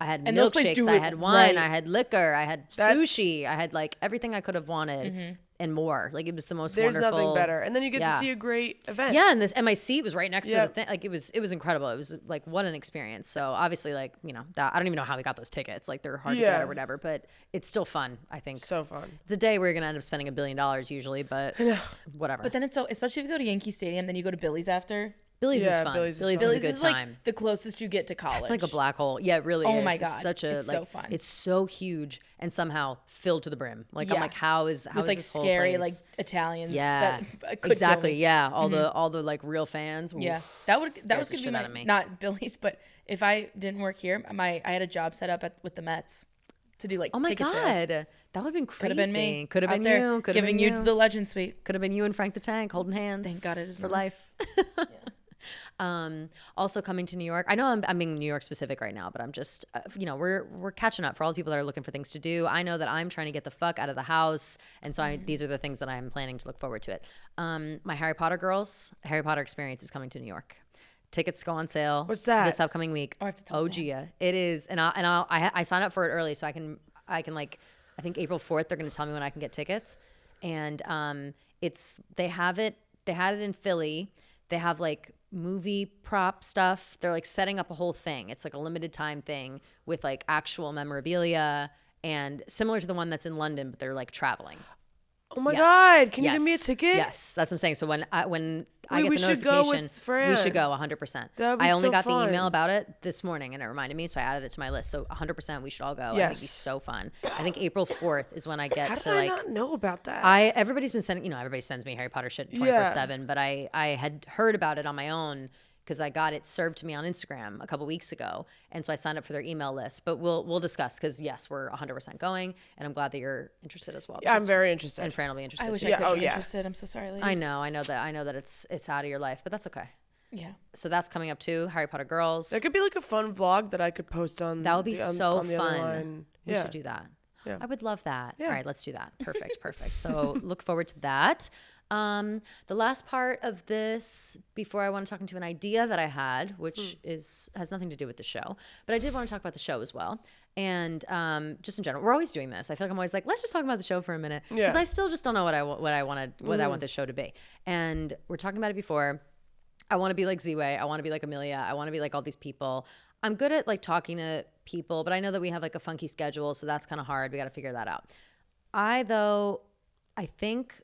I had And those places milkshakes, do I it had wine, right. I had liquor, I had That's- sushi, I had like everything I could have wanted and more. Like it was the most There's wonderful. nothing better. And then you get Yeah. to see a great event. Yeah, and my seat was right next to Yeah. the thing. Like it was incredible. It was like what an experience. So obviously, like that I don't even know how we got those tickets. Like they're hard to get Yeah. or whatever, but it's still fun. I think So fun. it's a day where you're gonna end up spending $1 billion usually, but whatever. But then it's so, especially if you go to Yankee Stadium, then you go to Billy's after. Billy's Yeah, is fun. Billy's is Billy's fun. is a Billy's good is time. like the closest you get to college. It's like a black hole. Yeah, it really Oh is. my It's God. such a It's so like fun. it's so huge and somehow filled to the brim. Like I'm Yeah. like, how is with like this whole scary like place? Italians. Yeah, that could exactly. Kill me. Yeah, all the like real fans. Yeah, Oof, that was scares gonna the be shit my out of me. not Billy's, but if I didn't work here, I had a job set up with the Mets to do like Oh my ticket God, sales. that would have been crazy. Could have been me. Could have Out been there you. Could have giving been you the Legend Suite. Could have been you and Frank the Tank holding hands. Thank God it is for not. life. Also coming to New York. I know I'm being New York specific right now, but I'm just we're catching up for all the people that are looking for things to do. I know that I'm trying to get the fuck out of the house, and so these are the things that I'm planning to look forward to it. My Harry Potter experience is coming to New York. Tickets go on sale. What's that? This upcoming week. I have to tell Oh, Sam. Gia, it is, I signed up for it early, so I can like I think April 4th they're going to tell me when I can get tickets, and they had it in Philly. They have like movie prop stuff. They're like setting up a whole thing. It's like a limited time thing with like actual memorabilia and similar to the one that's in London, but they're like traveling. Oh my Yes. God. Can you give me a Yes. ticket? Yes, that's what I'm saying. So when I Wait, get we the should go notification, with Fran. we should go 100%. That would be I only so got the email fun. about it this morning, and it reminded me, so I added it to my list. So 100%, we should all go. I think it'd be Yes. so fun. I think April 4th is when I get How to did I like. not know about that? Everybody's been sending, everybody sends me Harry Potter shit 24/7, but I had heard about it on my own because I got it served to me on Instagram a couple weeks ago, and so I signed up for their email list. But we'll discuss because yes, we're 100% going, and I'm glad that you're interested as well. Yeah, I'm because- very interested. and Fran will be interested I wish too. I Yeah, could oh, be yeah. interested. I'm so sorry, ladies. I know that it's out of your life, but that's okay. Yeah. So that's coming up too. Harry Potter Girls. That could be like a fun vlog that I could post on. That would be the, on, so on the other fun. line. We Yeah. should do that. Yeah. I would love that. Yeah. All right, let's do that. Perfect. So look forward to that. The last part of this, before I want to talk into an idea that I had, which has nothing to do with the show, but I did want to talk about the show as well. And just in general, we're always doing this. I feel like I'm always like, let's just talk about the show for a minute, because Yeah. I still just don't know what I want this show to be. And we're talking about it before. I want to be like Z-Way. I want to be like Amelia. I want to be like all these people. I'm good at like talking to people, but I know that we have like a funky schedule, so that's kind of hard. We got to figure that out. I think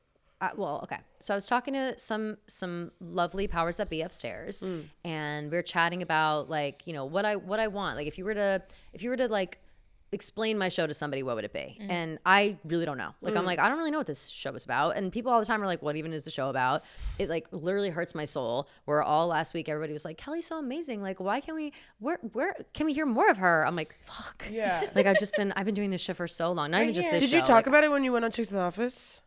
well, okay. So I was talking to some lovely powers that be upstairs, and we were chatting about like, you know, what I want. Like if you were to like explain my show to somebody, what would it be? And I really don't know. Like I'm like, I don't really know what this show is about. And people all the time are like, what even is the show about? It like literally hurts my soul. Where all last week everybody was like, Kelly's so amazing. Like why can we where can we hear more of her? I'm like, fuck. Yeah. Like I've been doing this show for so long. Not even just this Did show. you talk about it when you went on Chicks in the Office?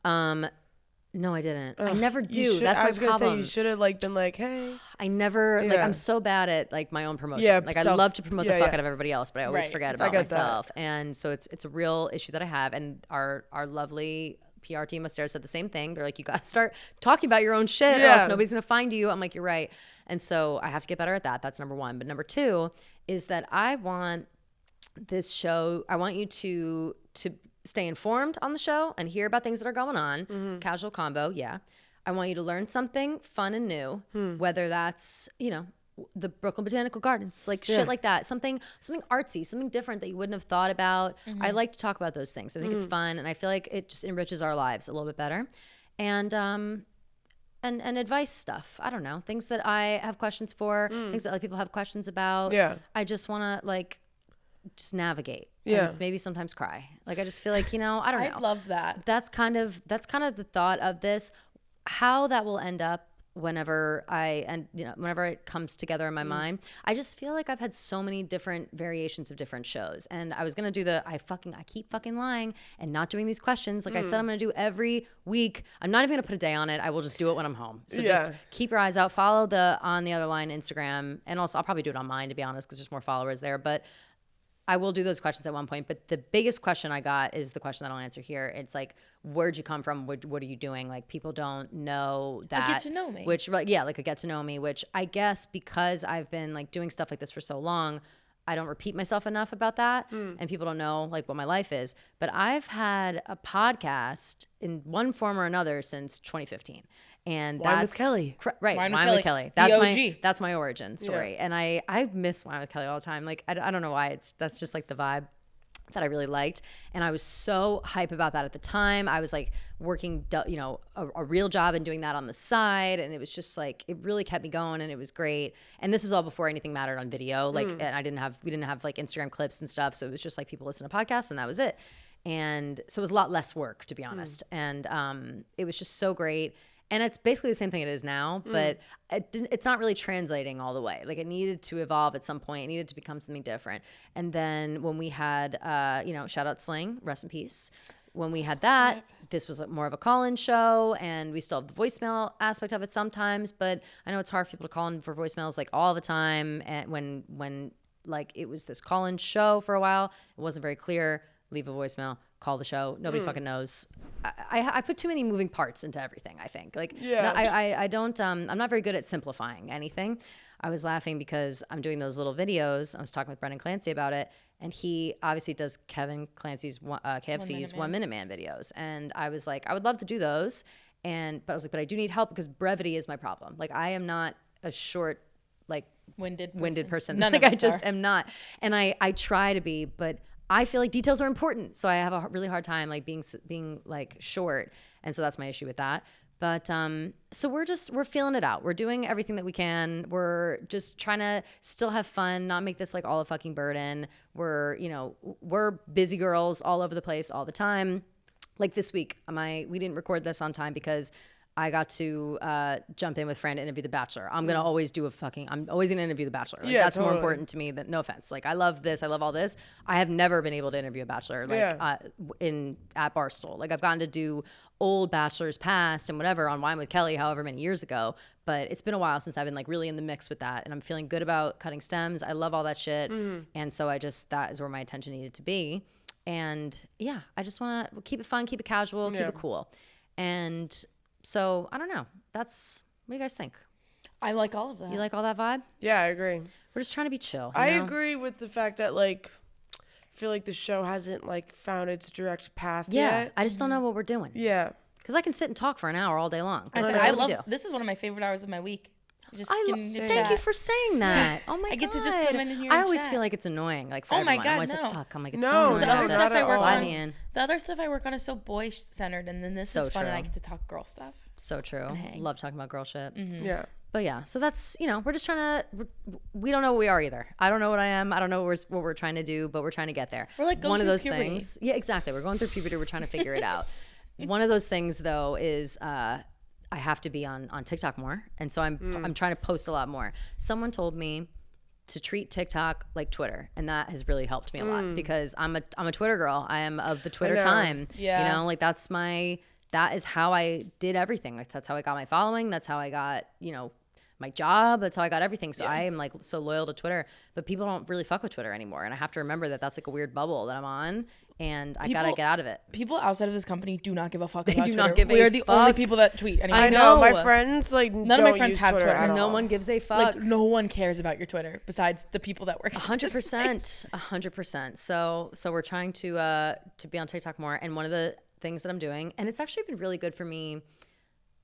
No, I didn't. I never You do. should- That's I my was gonna problem. say you should have like been like, hey. I never like Yeah. I'm so bad at like my own promotion. Yeah, like I love to promote the yeah, fuck yeah. out of everybody else, but I always Right. forget I about get that. myself. And so it's a real issue that I have. And our lovely PR team upstairs said the same thing. They're like, you got to start talking about your own shit, or Yeah. else nobody's gonna find you. I'm like, you're right. And so I have to get better at that. That's number one. But number two is that I want this show. I want you to stay informed on the show and hear about things that are going on. Casual combo, yeah. I want you to learn something fun and new, whether that's, you know, the Brooklyn Botanical Gardens, like shit like that. Something artsy, something different that you wouldn't have thought about. I like to talk about those things. I think it's fun, and I feel like it just enriches our lives a little bit better. And advice stuff. I don't know. Things that I have questions for, things that other people have questions about. Yeah. I just want to like just navigate. Yeah. And maybe sometimes cry. Like I just feel like, you know, I don't know. I love that. That's kind of the thought of this. How that will end up whenever whenever it comes together in my mind. I just feel like I've had so many different variations of different shows. And I was gonna do I keep fucking lying and not doing these questions. Like I said I'm gonna do every week. I'm not even gonna put a day on it. I will just do it when I'm home. So just keep your eyes out. Follow the On the Other Line Instagram. And also I'll probably do it on mine, to be honest, because there's more followers there. But I will do those questions at one point, but the biggest question I got is the question that I'll answer here. It's like, where'd you come from? What are you doing? Like, people don't know that. get to know me. Which, yeah, like a get to know me, which I guess because I've been like doing stuff like this for so long, I don't repeat myself enough about that. And people don't know like what my life is. But I've had a podcast in one form or another since 2015. And Wine with that's Kelly. Right. Wine Wine with with Kelly. Kelly. The OG. That's my origin story. And I miss Wine with Kelly all the time. Like, I don't know why. That's just like the vibe that I really liked. And I was so hype about that at the time. I was like working, you know, a real job and doing that on the side. And it was just like, it really kept me going and it was great. And this was all before anything mattered on video. Like, and we didn't have like Instagram clips and stuff. So it was just like people listen to podcasts and that was it. And so it was a lot less work, to be honest. And it was just so great. And it's basically the same thing it is now, but it's not really translating all the way. Like it needed to evolve at some point. It needed to become something different. And then when we had, you know, shout out Sling, rest in peace. When we had that, this was more of a call-in show, and we still have the voicemail aspect of it sometimes. But I know it's hard for people to call in for voicemails like all the time. And when like it was this call-in show for a while, it wasn't very clear. Leave a voicemail, call the show. Nobody fucking knows. I put too many moving parts into everything, I think. Like, I don't, I'm not very good at simplifying anything. I was laughing because I'm doing those little videos. I was talking with Brendan Clancy about it, and he obviously does Kevin Clancy's KFC's 1 Minute Man videos. And I was like, I would love to do those. But I was like, but I do need help because brevity is my problem. Like, I am not a short, like, winded person. None like, of I us just are. am not. And I try to be, but I feel like details are important. So I have a really hard time like being like short. And so that's my issue with that. But so we're feeling it out. We're doing everything that we can. We're just trying to still have fun, not make this like all a fucking burden. We're busy girls all over the place all the time. Like this week, we didn't record this on time because I got to jump in with Fran to interview The Bachelor. I'm always gonna interview The Bachelor. Like, that's more important to me than, no offense. Like, I love this. I love all this. I have never been able to interview a Bachelor at Barstool. Like, I've gotten to do old Bachelors past and whatever on Wine with Kelly, however many years ago. But it's been a while since I've been like really in the mix with that. And I'm feeling good about cutting stems. I love all that shit. And so that is where my attention needed to be. And yeah, I just want to keep it fun, keep it casual, keep it cool. And so I don't know. What do you guys think? I like all of that. You like all that vibe? Yeah, I agree. We're just trying to be chill. I know? agree with the fact that like I feel like the show hasn't like found its direct path Yeah, yet. I just don't know what we're doing. Yeah. Because I can sit and talk for an hour all day long. I That's said, what I we love do. this is one of my favorite hours of my week. just I getting to thank you chat. for saying that. Oh my god. I get to just come in here I and always chat. feel like it's annoying. Like for Oh my everyone. I'm God, always no. like, fuck. I'm like, it's No, so no, annoying. The other not stuff I at work all. Slide on, me in. the other stuff I work on is so boy centered, and then this So is fun, and I true. get to talk girl stuff. So true. hang. Love talking about girl shit. Yeah. But yeah, so that's, we're just trying to, we don't know what we are either. I don't know what I am. I don't know what we're trying to do, but we're trying to get there. We're like going one of through those puberty. things. Yeah, exactly. We're going through puberty. We're trying to figure it out. One of those things though is I have to be on TikTok more. And so I'm trying to post a lot more. Someone told me to treat TikTok like Twitter, and that has really helped me a lot because I'm a Twitter girl. I am of the Twitter know. time. Yeah. Like that is how I did everything. Like that's how I got my following. That's how I got, my job. That's how I got everything. So I am like so loyal to Twitter, but people don't really fuck with Twitter anymore. And I have to remember that that's like a weird bubble that I'm on, and I gotta get out of it. People outside of this company do not give a fuck. They about do Twitter. not give We a are the only fuck. people that tweet anymore. I I know. My know. friends of my don't friends use have Twitter. at No all. one gives a fuck. Like no one cares about your Twitter besides the people that work. at this place. 100%. So we're trying to be on TikTok more. And one of the things that I'm doing, and it's actually been really good for me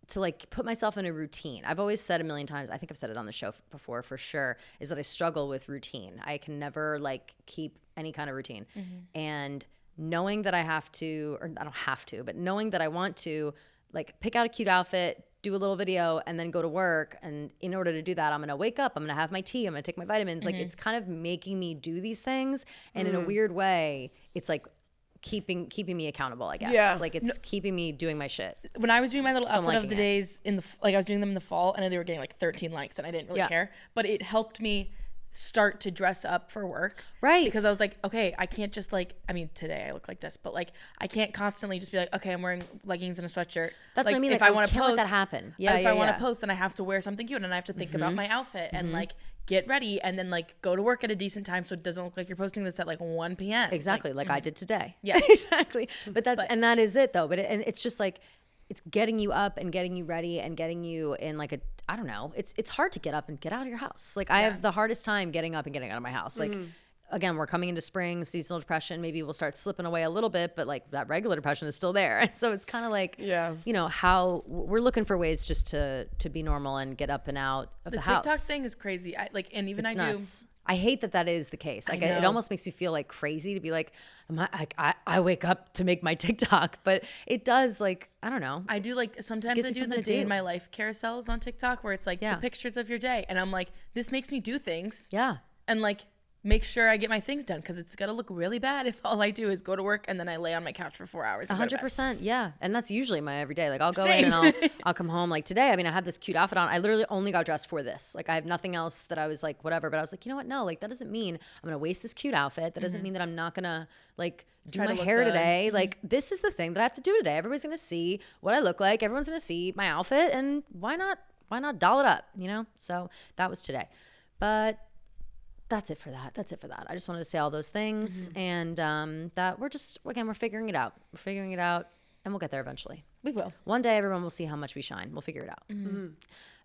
to like put myself in a routine. I've always said a million times, I think I've said it on the show before for sure, is that I struggle with routine. I can never like keep any kind of routine. And knowing that I have to, or I don't have to, but knowing that I want to like pick out a cute outfit, do a little video, and then go to work. And in order to do that, I'm gonna wake up, I'm gonna have my tea, I'm gonna take my vitamins. Like it's kind of making me do these things. And in a weird way, it's like keeping me accountable, I guess. Yeah. Like it's keeping me doing my shit. When I was doing my little So I'm outfit of liking the it. days in the like I was doing them in the fall, and they were getting like 13 likes, and I didn't really Yeah. care. But it helped me start to dress up for work, Right. Because I was like, okay, I can't just like, I mean, today I look like this, but like I can't constantly just be like, okay, I'm wearing leggings and a sweatshirt. That's like, what I mean. If Like, I want to can't post, let that happen. Yeah, if yeah, I want yeah. to post, then I have to wear something cute, and I have to think about my outfit and like get ready, and then like go to work at a decent time, so it doesn't look like you're posting this at like 1 p.m. Exactly, like I did today. Yeah. exactly. But and that is it though. But and it's just like it's getting you up and getting you ready and getting you in like I don't know. It's hard to get up and get out of your house. Like I have the hardest time getting up and getting out of my house. Like again, we're coming into spring, seasonal depression. Maybe we'll start slipping away a little bit, but like that regular depression is still there. And so it's kind of like, how we're looking for ways just to be normal and get up and out of the house. TikTok thing is crazy. And even It's I do. nuts. I hate that is the case. Like it know. almost makes me feel like crazy to be like, I wake up to make my TikTok, but it does like, I don't know. I do like sometimes Gives I me do something the to day do. in my life carousels on TikTok where it's like Yeah. the pictures of your day, and I'm like, this makes me do things, Yeah. and like make sure I get my things done, because it's gonna look really bad if all I do is go to work and then I lay on my couch for 4 hours. and go to bed. 100%. Yeah. And that's usually my everyday. Like I'll go Same. in and I'll come home like today. I mean, I had this cute outfit on. I literally only got dressed for this. Like I have nothing else that I was like, whatever. But I was like, you know what? No, like that doesn't mean I'm going to waste this cute outfit. That doesn't mean that I'm not going to like do Try my to look hair good. today. Like this is the thing that I have to do today. Everybody's going to see what I look like. Everyone's going to see my outfit, and why not doll it up, So that was today. But that's it for that. I just wanted to say all those things, and that we're figuring it out. We're figuring it out, and we'll get there eventually. We will. One day, everyone will see how much we shine. We'll figure it out.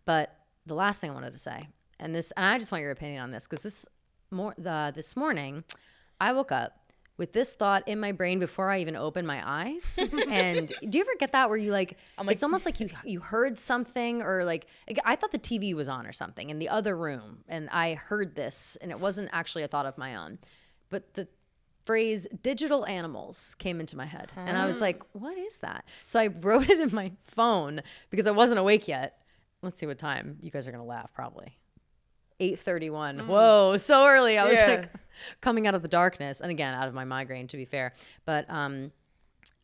But the last thing I wanted to say, and I just want your opinion on this, because this morning, I woke up with this thought in my brain before I even opened my eyes. And do you ever get that where you like, it's almost like you heard something, or like I thought the TV was on or something in the other room, and I heard this, and it wasn't actually a thought of my own, but the phrase digital animals came into my head. And I was like, what is that? So I wrote it in my phone because I wasn't awake yet. Let's see what time. You guys are going to laugh probably. 8:31. Whoa, so early. I was like coming out of the darkness, and again, out of my migraine, to be fair. But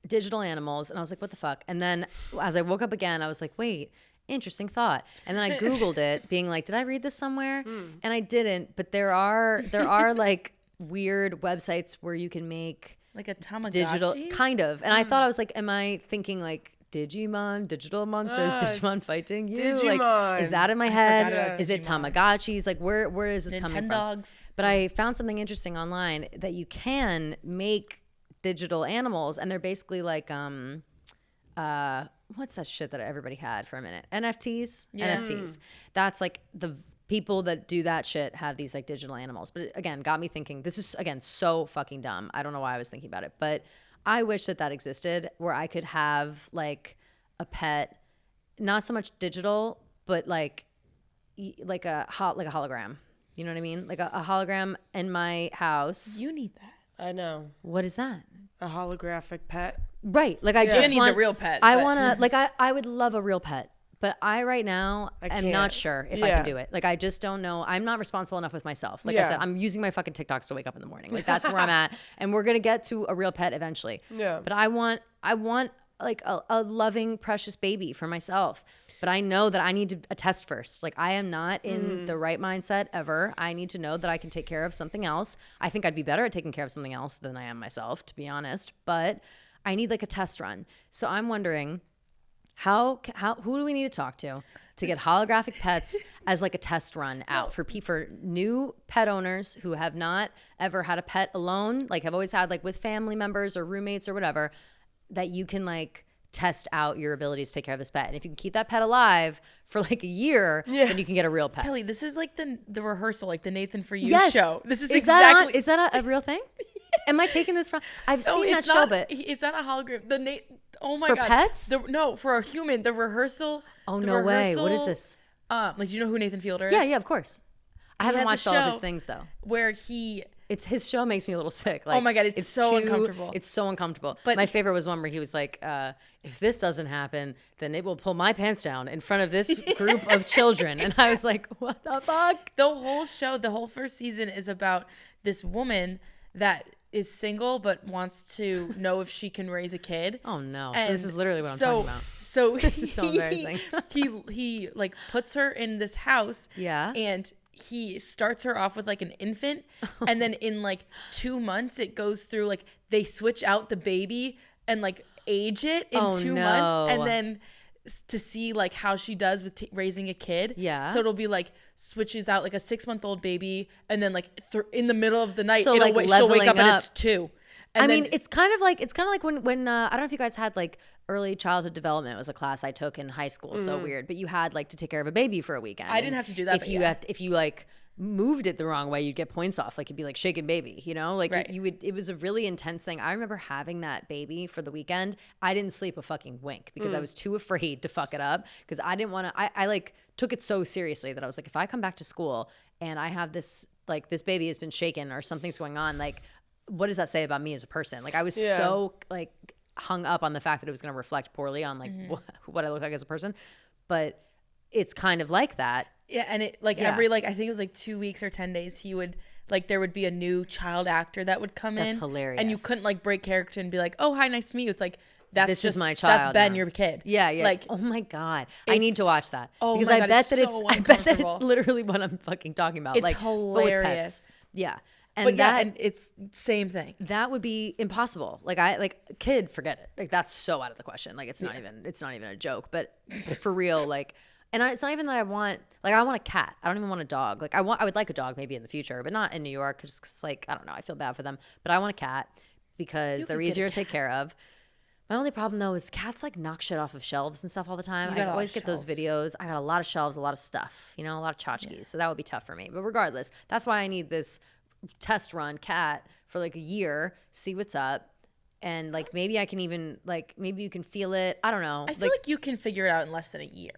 digital animals, and I was like, what the fuck? And then as I woke up again, I was like, wait, interesting thought. And then I Googled it, being like, did I read this somewhere? And I didn't, but there are like weird websites where you can make Like a Tamagotchi. digital, kind of. And I thought, I was like, am I thinking like Digimon, digital monsters, Digimon fighting you? Digimon. Like, is that in my forgot head? about Is it Tamagotchis? Like, where is this coming from? Nintendogs. But I found something interesting online that you can make digital animals, and they're basically like what's that shit that everybody had for a minute? NFTs. Yeah. NFTs. That's like the people that do that shit have these like digital animals. But it, again, got me thinking. This is again so fucking dumb. I don't know why I was thinking about it, but I wish that existed, where I could have like a pet, not so much digital, but like like a hologram. You know what I mean? Like a hologram in my house. You need that. I know. What is that? A holographic pet. Right. Like I Jen just needs want a real pet, I but- want to like I would love a real pet. But I right now am not can't. sure if I Yeah. can do it. Like I just don't know. I'm not responsible enough with myself. Like I Yeah. said, I'm using my fucking TikToks to wake up in the morning. Like that's where I'm at. And we're gonna get to a real pet eventually. Yeah. But I want like a loving, precious baby for myself. But I know that I need a test first. Like I am not in the right mindset ever. I need to know that I can take care of something else. I think I'd be better at taking care of something else than I am myself, to be honest. But I need like a test run. So I'm wondering, how who do we need to talk to get holographic pets as like a test run out for new pet owners who have not ever had a pet alone, like have always had like with family members or roommates or whatever, that you can like test out your abilities to take care of this pet. And if you can keep that pet alive for like a year, then you can get a real pet. Kelly, this is like the rehearsal, like the Nathan For You Yes. show. This is that exactly. is that a real thing? Am I taking this from? I've No, seen that it's show, not, but it's not a hologram. Oh my For god. pets? No, for a human. The rehearsal. oh the no way! What is rehearsal, this? Like, do you know who Nathan Fielder is? Yeah, of course. I haven't has a watched all of his show things though. Where he. It's his show makes me a little sick. Like, Oh my God, it's so uncomfortable. It's so uncomfortable. But my favorite was one where he was like, "If this doesn't happen, then it will pull my pants down in front of this group of children." And I was like, "What the fuck?" The whole show, the whole first season is about this woman that is single but wants to know if she can raise a kid. Oh no! And So this is literally what I'm talking about. So This is so embarrassing. he like puts her in this house. Yeah. And he starts her off with like an infant, and then in like 2 months it goes through like they switch out the baby and like age it in Oh, 2 no. months, and then to see like how she does with raising a kid. Yeah. So it'll be like switches out like a 6-month-old baby, and then like in the middle of the night So, like, she'll wake up leveling and up. it's 2. And I then, mean, it's kind of like when I don't know if you guys had like early childhood development was a class I took in high school. So weird, but you had like to take care of a baby for a weekend. I didn't have to do that, If but you yeah. if you like moved it the wrong way, you'd get points off. Like it'd be like shaken baby, you know, like Right. you would. It was a really intense thing. I remember having that baby for the weekend. I didn't sleep a fucking wink because I was too afraid to fuck it up because I didn't want to. I like took it so seriously that I was like, if I come back to school and I have this like this baby has been shaken or something's going on, like what does that say about me as a person? Like I was so like hung up on the fact that it was going to reflect poorly on like what I look like as a person, but it's kind of like that. yeah, and it like every like I think it was like 2 weeks or 10 days he would like there would be a new child actor that would come in. That's And you hilarious. couldn't like break character and be like, oh hi, nice to meet you. It's like that's This just is my That's child Ben, now. your kid. Yeah, yeah. Like oh my god, I need to it's- watch that oh because my I God, bet it's that it's so I bet that it's uncomfortable. literally what I'm fucking talking about. It's like but with hilarious. pets. Yeah, and but yeah, that and it's same thing. that would be impossible. Like I like kid, forget it. Like that's so out of the question. Like it's not even a joke. But for real, like, and it's not even that I want a cat. I don't even want a dog. Like I would like a dog maybe in the future, but not in New York because like I don't know. I feel bad for them, but I want a cat because they're could get a easier to take care of. My only problem though is cats like knock shit off of shelves and stuff all the time. You I got a lot always of get those shelves. videos. I got a lot of shelves, a lot of stuff, you know, a lot of tchotchkes. So that would be tough for me. But regardless, that's why I need this test run cat for like a year, see what's up. And like maybe I can even like maybe you can feel it. I don't know. I feel like you can figure it out in less than a year.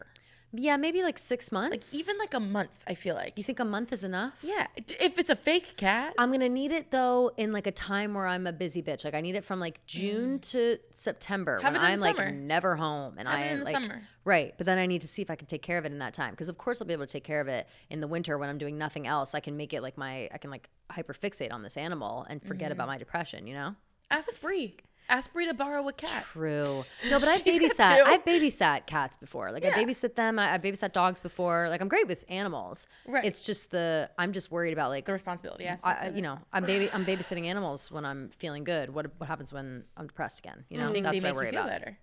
yeah, maybe like 6 Like months. even like a month, I feel like. you think a month is enough? Yeah. If it's a fake cat. I'm gonna need it though in like a time where I'm a busy bitch. Like I need it from like June to September Have when it in I'm the like summer. never home and Have I it in the like summer. right. But then I need to see if I can take care of it in that time because of course I'll be able to take care of it in the winter when I'm doing nothing else. I can make it like I can like hyperfixate on this animal and forget about my depression. You know. Ask Brie to borrow a cat. True. No, but I've She's got babysat. two. I've babysat cats before. Like I Yeah. babysat them. I've babysat dogs before. Like I'm great with animals. Right. It's just I'm just worried about like The responsibility aspect. of it. you know, I'm babysitting animals when I'm feeling good. What happens when I'm depressed again? You know, I think that's they what I make you worry feel about. better.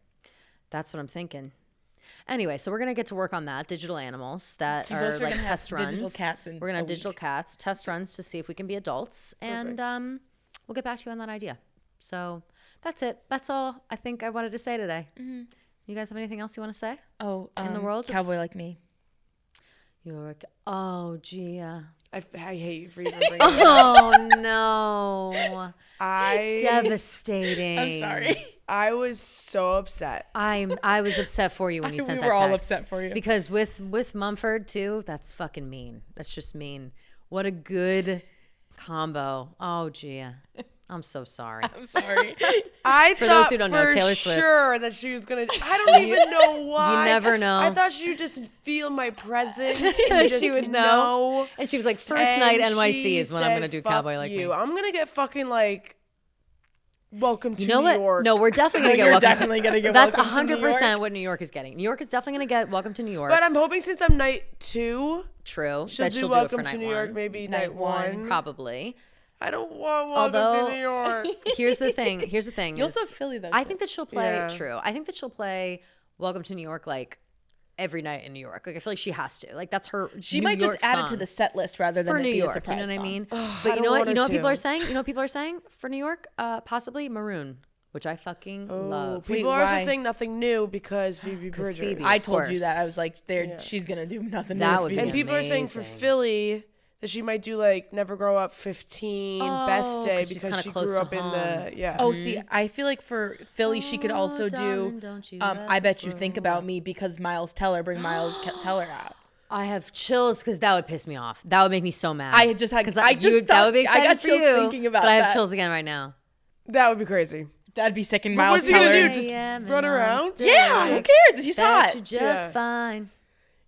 That's what I'm thinking. Anyway, so we're gonna get to work on that. Digital animals that You are both are like gonna have test runs. digital cats in we're gonna have a digital week. cats test runs to see if we can be adults, and we'll get back to you on that idea. So that's it. That's all I think I wanted to say today. You guys have anything else you want to say? Oh, In the world of- cowboy like me. Oh, Gia. I hate you for even bringing it up. Oh no. I Devastating. I'm sorry. I was so upset. I was upset for you when you sent we that were text. all upset for you. Because with Mumford too, that's fucking mean. That's just mean. What a good combo. Oh, Gia. I'm so sorry. I'm sorry. I For thought those who don't know, for Taylor Swift- sure that she was gonna. I don't even know why. You never know. I thought she would just feel my presence. She And just would know. And she was like, first night And NYC she is when I'm said, gonna do "Fuck Cowboy Like you. Me. I'm gonna get fucking like welcome to You know New what? York. No, we're definitely gonna get You're welcome. definitely gonna get That's Welcome to New 100% York. what New York is getting. New York is definitely gonna get Welcome to New York. But I'm hoping since I'm night 2, True. she'll that do she'll welcome do it for to night New York one. maybe Night night 1. Probably. I don't want welcome Although- to New York. Here's the thing. You also have Philly, though, I too. think that she'll play. Yeah. True. I think that she'll play Welcome to New York like every night in New York. Like I feel like she has to. Like that's her. She New might York just add it to song the set list rather than for it New be York. a surprise You know what I song. mean? I But you don't know what? want You know her what people to. are saying? You know what people are saying for New York? Possibly Maroon, which I fucking love. People are why? also saying nothing new because Phoebe 'Cause Bridgers. Phoebe. I Of told you that. I course. was like, she's gonna do nothing. That new would with be Phoebe. And people are saying for amazing. Philly that she might do like Never Grow Up 15, Best Oh, Day 'cause she's because kinda she close grew to up in the home. yeah. Oh, see, I feel like for Philly, she could also darling, do. don't you I bet you ever think about me because Miles Teller bring Miles Teller out. I have chills because that would piss me off. That would make me so mad. I just had- 'Cause I just that thought- would be I exciting got for chills you, thinking about but I have that. chills again right now. That would be crazy. That'd be sick. And But Miles what's he gonna Teller. do? Just I am run and I'm around? still Yeah, who like, cares? He's bet hot. you just Yeah. fine.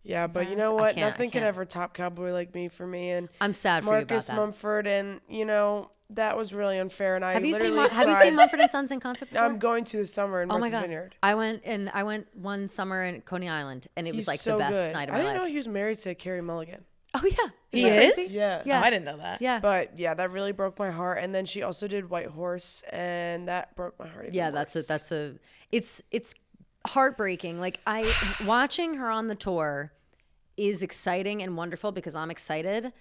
Yeah, but you Yes. know I what? can't- I Nothing can can't. ever top Cowboy Like Me for me. And I'm sad for you about Marcus that. Mumford, and you know that was really unfair. And I Have you seen literally Have you cried. seen Mumford and Sons in concert before? I'm going to this summer in Oh my Martha's god! Vineyard. I went one summer in Coney Island, and it was He's like so the best good. night of I my didn't know life. he was married to Carrie Mulligan. Oh yeah, He that is? crazy? Yeah. Yeah. Oh, I didn't know that. Yeah. But yeah, that really broke my heart. And then she also did White Horse, and that broke my heart. Even Yeah, worse. it's heartbreaking. Like watching her on the tour is exciting and wonderful because I'm excited,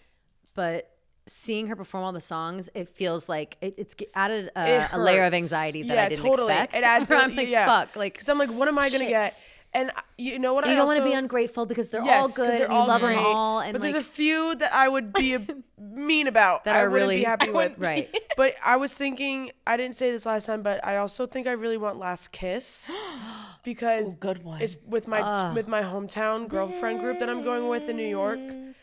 but seeing her perform all the songs, it feels like it's added a layer of hurts. anxiety that Yeah, I didn't totally. expect. It adds. I'm like, yeah. fuck, like because I'm like, what am I gonna shit. get? And you know what? And I you don't want to also- be ungrateful because they're Yes, all 'cause good they're and you all love great, them all. And but like, there's a few that I would be mean about. That I are wouldn't really- be happy with. Right. But I was thinking, I didn't say this last time, but I also think I really want Last Kiss because good one. it's with my hometown girlfriend group that I'm going with in New York.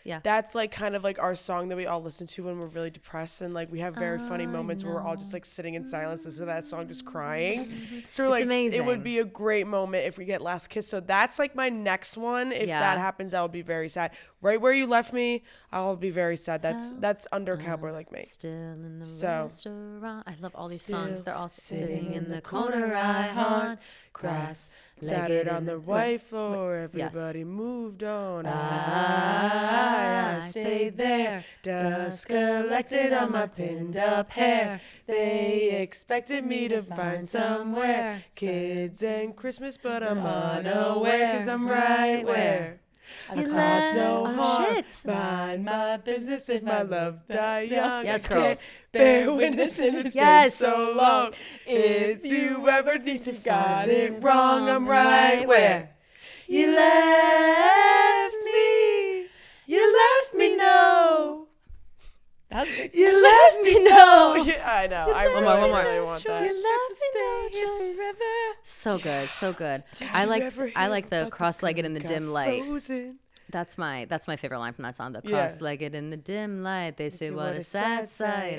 yeah. That's like kind of like our song that we all listen to when we're really depressed, and like we have very funny moments where we're all just like sitting in silence, listening to that song, just crying. So we're like, it amazing. would be a great moment if we get Last Kiss. So that's like my next one. If Yeah. that happens, I'll be very sad. Right Where You Left Me, I'll be very sad. That's under Cowboy Like Me. Still in the So- restaurant. I love all these Still songs. They're all sitting sitting in the corner I haunt. Grass, Tattered legged on the white floor, Yes. everybody moved on. I stayed there, dust collected on my pinned up hair. They expected me to find somewhere kids and Christmas, but I'm unaware, 'cause I'm right where You cause left- no oh, harm. shit. Mind my business if my love die young. Yes, I can't girls. bear witness and it's Yes. been so long. If you ever need to find it wrong, I'm right where you left me. You left me know. You left me know. Yeah, I know. I One more. really want that. You love to stay here forever. So good, so good. I You like ever I hear like the about cross-legged in the girl dim got light. frozen? That's my favorite line from that song. The Yeah. cross-legged in the dim light. They say what a sad sight.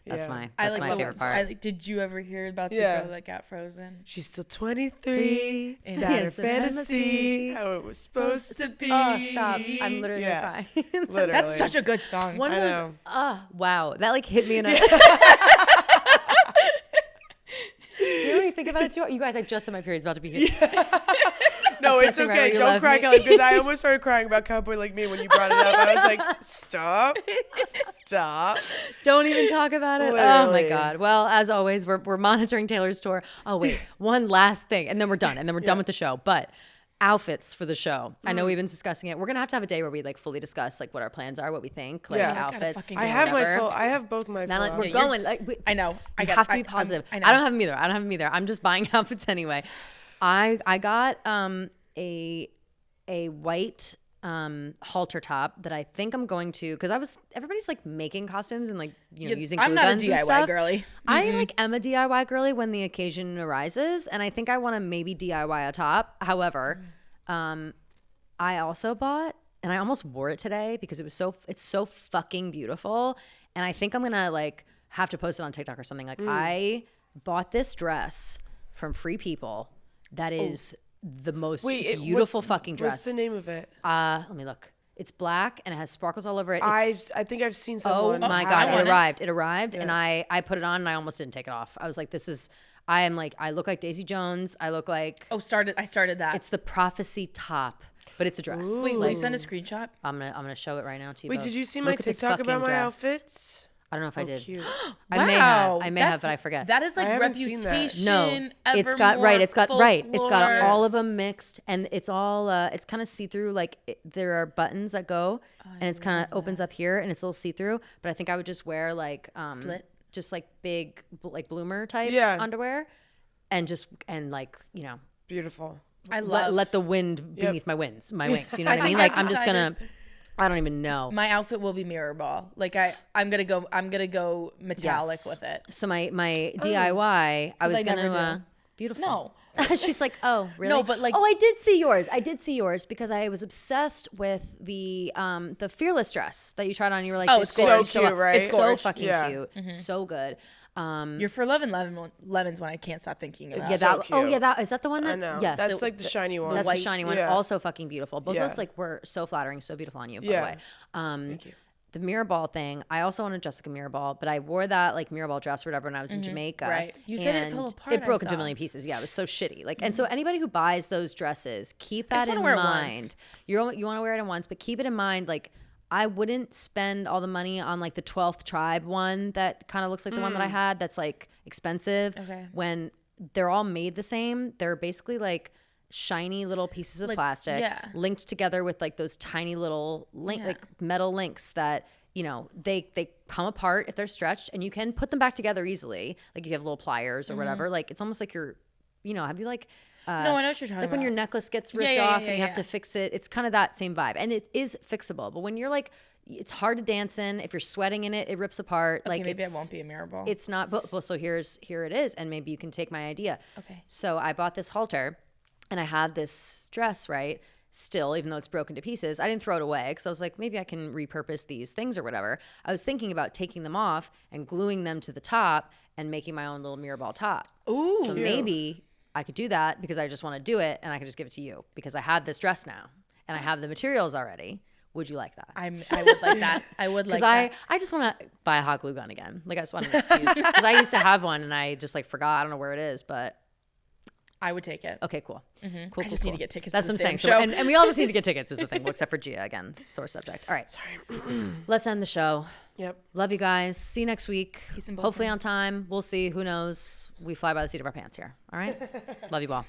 That's Yeah. my I that's like my the- favorite part. Did you ever hear about the Yeah. girl that got frozen? She's still 23. Three. Sad Yes, a fantasy. fantasy. How it was supposed to be. Oh, stop! I'm literally Yeah, crying. Literally. That's such a good song. One of I those. know. Wow, that like hit me in a. You know when you think about it too, you guys, I just said my period's about to be here. No, it's Kissing Right Where okay. You Don't Love cry, Me. Kelly, because I almost started crying about Cowboy Like Me when you brought it up. I was like, stop. Stop. Don't even talk about it. Oh my Literally. god. Well, as always, we're monitoring Taylor's tour. Oh wait, one last thing, and then we're done, and then we're done with the show. But outfits for the show. I know we've been discussing it. We're gonna have a day where we like fully discuss like what our plans are, what we think, like Yeah. outfits. fucking I have my whatever. full. I have both my Now, full. like, we're outfits. going. Like, I know. I You got- have to I- be positive. I I, know. don't have them either. I don't have them either. I'm just buying outfits anyway. I got a white halter top that I think I'm going to, because everybody's like making costumes and like, using glue I'm not a guns and DIY stuff. girly. I like am a DIY girly when the occasion arises, and I think I want to maybe DIY a top. However, I also bought, and I almost wore it today because it's so fucking beautiful, and I think I'm gonna like have to post it on TikTok or something. Like I bought this dress from Free People that is the most beautiful fucking dress. What's the name of it? Let me look. It's black and it has sparkles all over it. I think I've seen Oh someone. my have God, it. it arrived, and I put it on and I almost didn't take it off. I was like, I look like Daisy Jones. I look like I started that. it's the prophecy top, but it's a dress. Wait, will you send a screenshot? I'm gonna show it right now to you. Wait, both. did you see Look my at this TikTok about fucking my dress. outfits? I don't know if I did. Cute. I may have, but I forget. That is like I haven't seen that. Reputation. No, it's got all of them mixed, and it's all it's kind of see through. Like there are buttons that go, and it's kind of opens up here, and it's a little see through. But I think I would just wear like Slit? just like big like bloomer type underwear, and like Beautiful. I love let the wind beneath my wings. You know what I mean? think Like I've I'm just gonna. I don't even know. my outfit will be mirror ball. Like I'm gonna go metallic with it. So my DIY, I was I never gonna do. beautiful. No. She's like, oh, really? No, but like- oh, I did see yours because I was obsessed with the Fearless dress that you tried on. You were like, Oh, this it's fits so you cute, right? It's so Gorge. fucking Yeah. cute, so good. You're for love and lemons when I can't stop thinking about. Yeah, it. So that. Oh, cute. yeah, that is that the one that. I know. Yes, That's like the shiny one. that's the shiny one. Yeah. Also fucking beautiful. Both Yeah. those like were so flattering, so beautiful on you. By Yeah. the way. Thank you. The mirror ball thing, I also wanted Jessica mirror ball, but I wore that like mirror ball dress or whatever when I was in Jamaica. Right. You said it and fell apart, It broke I into a saw. million pieces. Yeah, it was so shitty. Like, and so anybody who buys those dresses, keep that just in wanna wear it mind. once. You want to wear it in once, but keep it in mind. Like, I wouldn't spend all the money on like the 12th tribe one that kind of looks like the one that I had. That's like expensive. Okay. When they're all made the same, they're basically like shiny little pieces of plastic linked together with like those tiny little like metal links that they come apart if they're stretched, and you can put them back together easily, like if you have little pliers or whatever. Like it's almost like you're have you like No, I know what you're talking like about. when your necklace gets ripped yeah, off yeah, and you have yeah. to fix it? It's kind of that same vibe, and it is fixable, but when you're like, it's hard to dance in. If you're sweating in it, it rips apart. Okay, Like maybe it won't be a mirror ball. It's not. But so here it is, and maybe you can take my idea. Okay. So I bought this halter, and I had this dress, right? Still, even though it's broken to pieces, I didn't throw it away because I was like, maybe I can repurpose these things or whatever. I was thinking about taking them off and gluing them to the top and making my own little mirror ball top. Ooh. So maybe I could do that because I just want to do it, and I could just give it to you because I have this dress now and I have the materials already. Would you like that? I would like that. I would like that. Because I just want to buy a hot glue gun again. Like I just want an excuse because I used to have one and I just like forgot. I don't know where it is, but I would take it. okay, cool. Cool. I just need to get tickets That's to what I'm this saying. damn So, show. and we all just need to get tickets is the thing. Well, except for Gia again, sore subject. All right. Sorry. Let's end the show. Yep. Love you guys. See you next week. Peace and Hopefully on blessings. time. We'll see. Who knows? We fly by the seat of our pants here. All right. Love you all.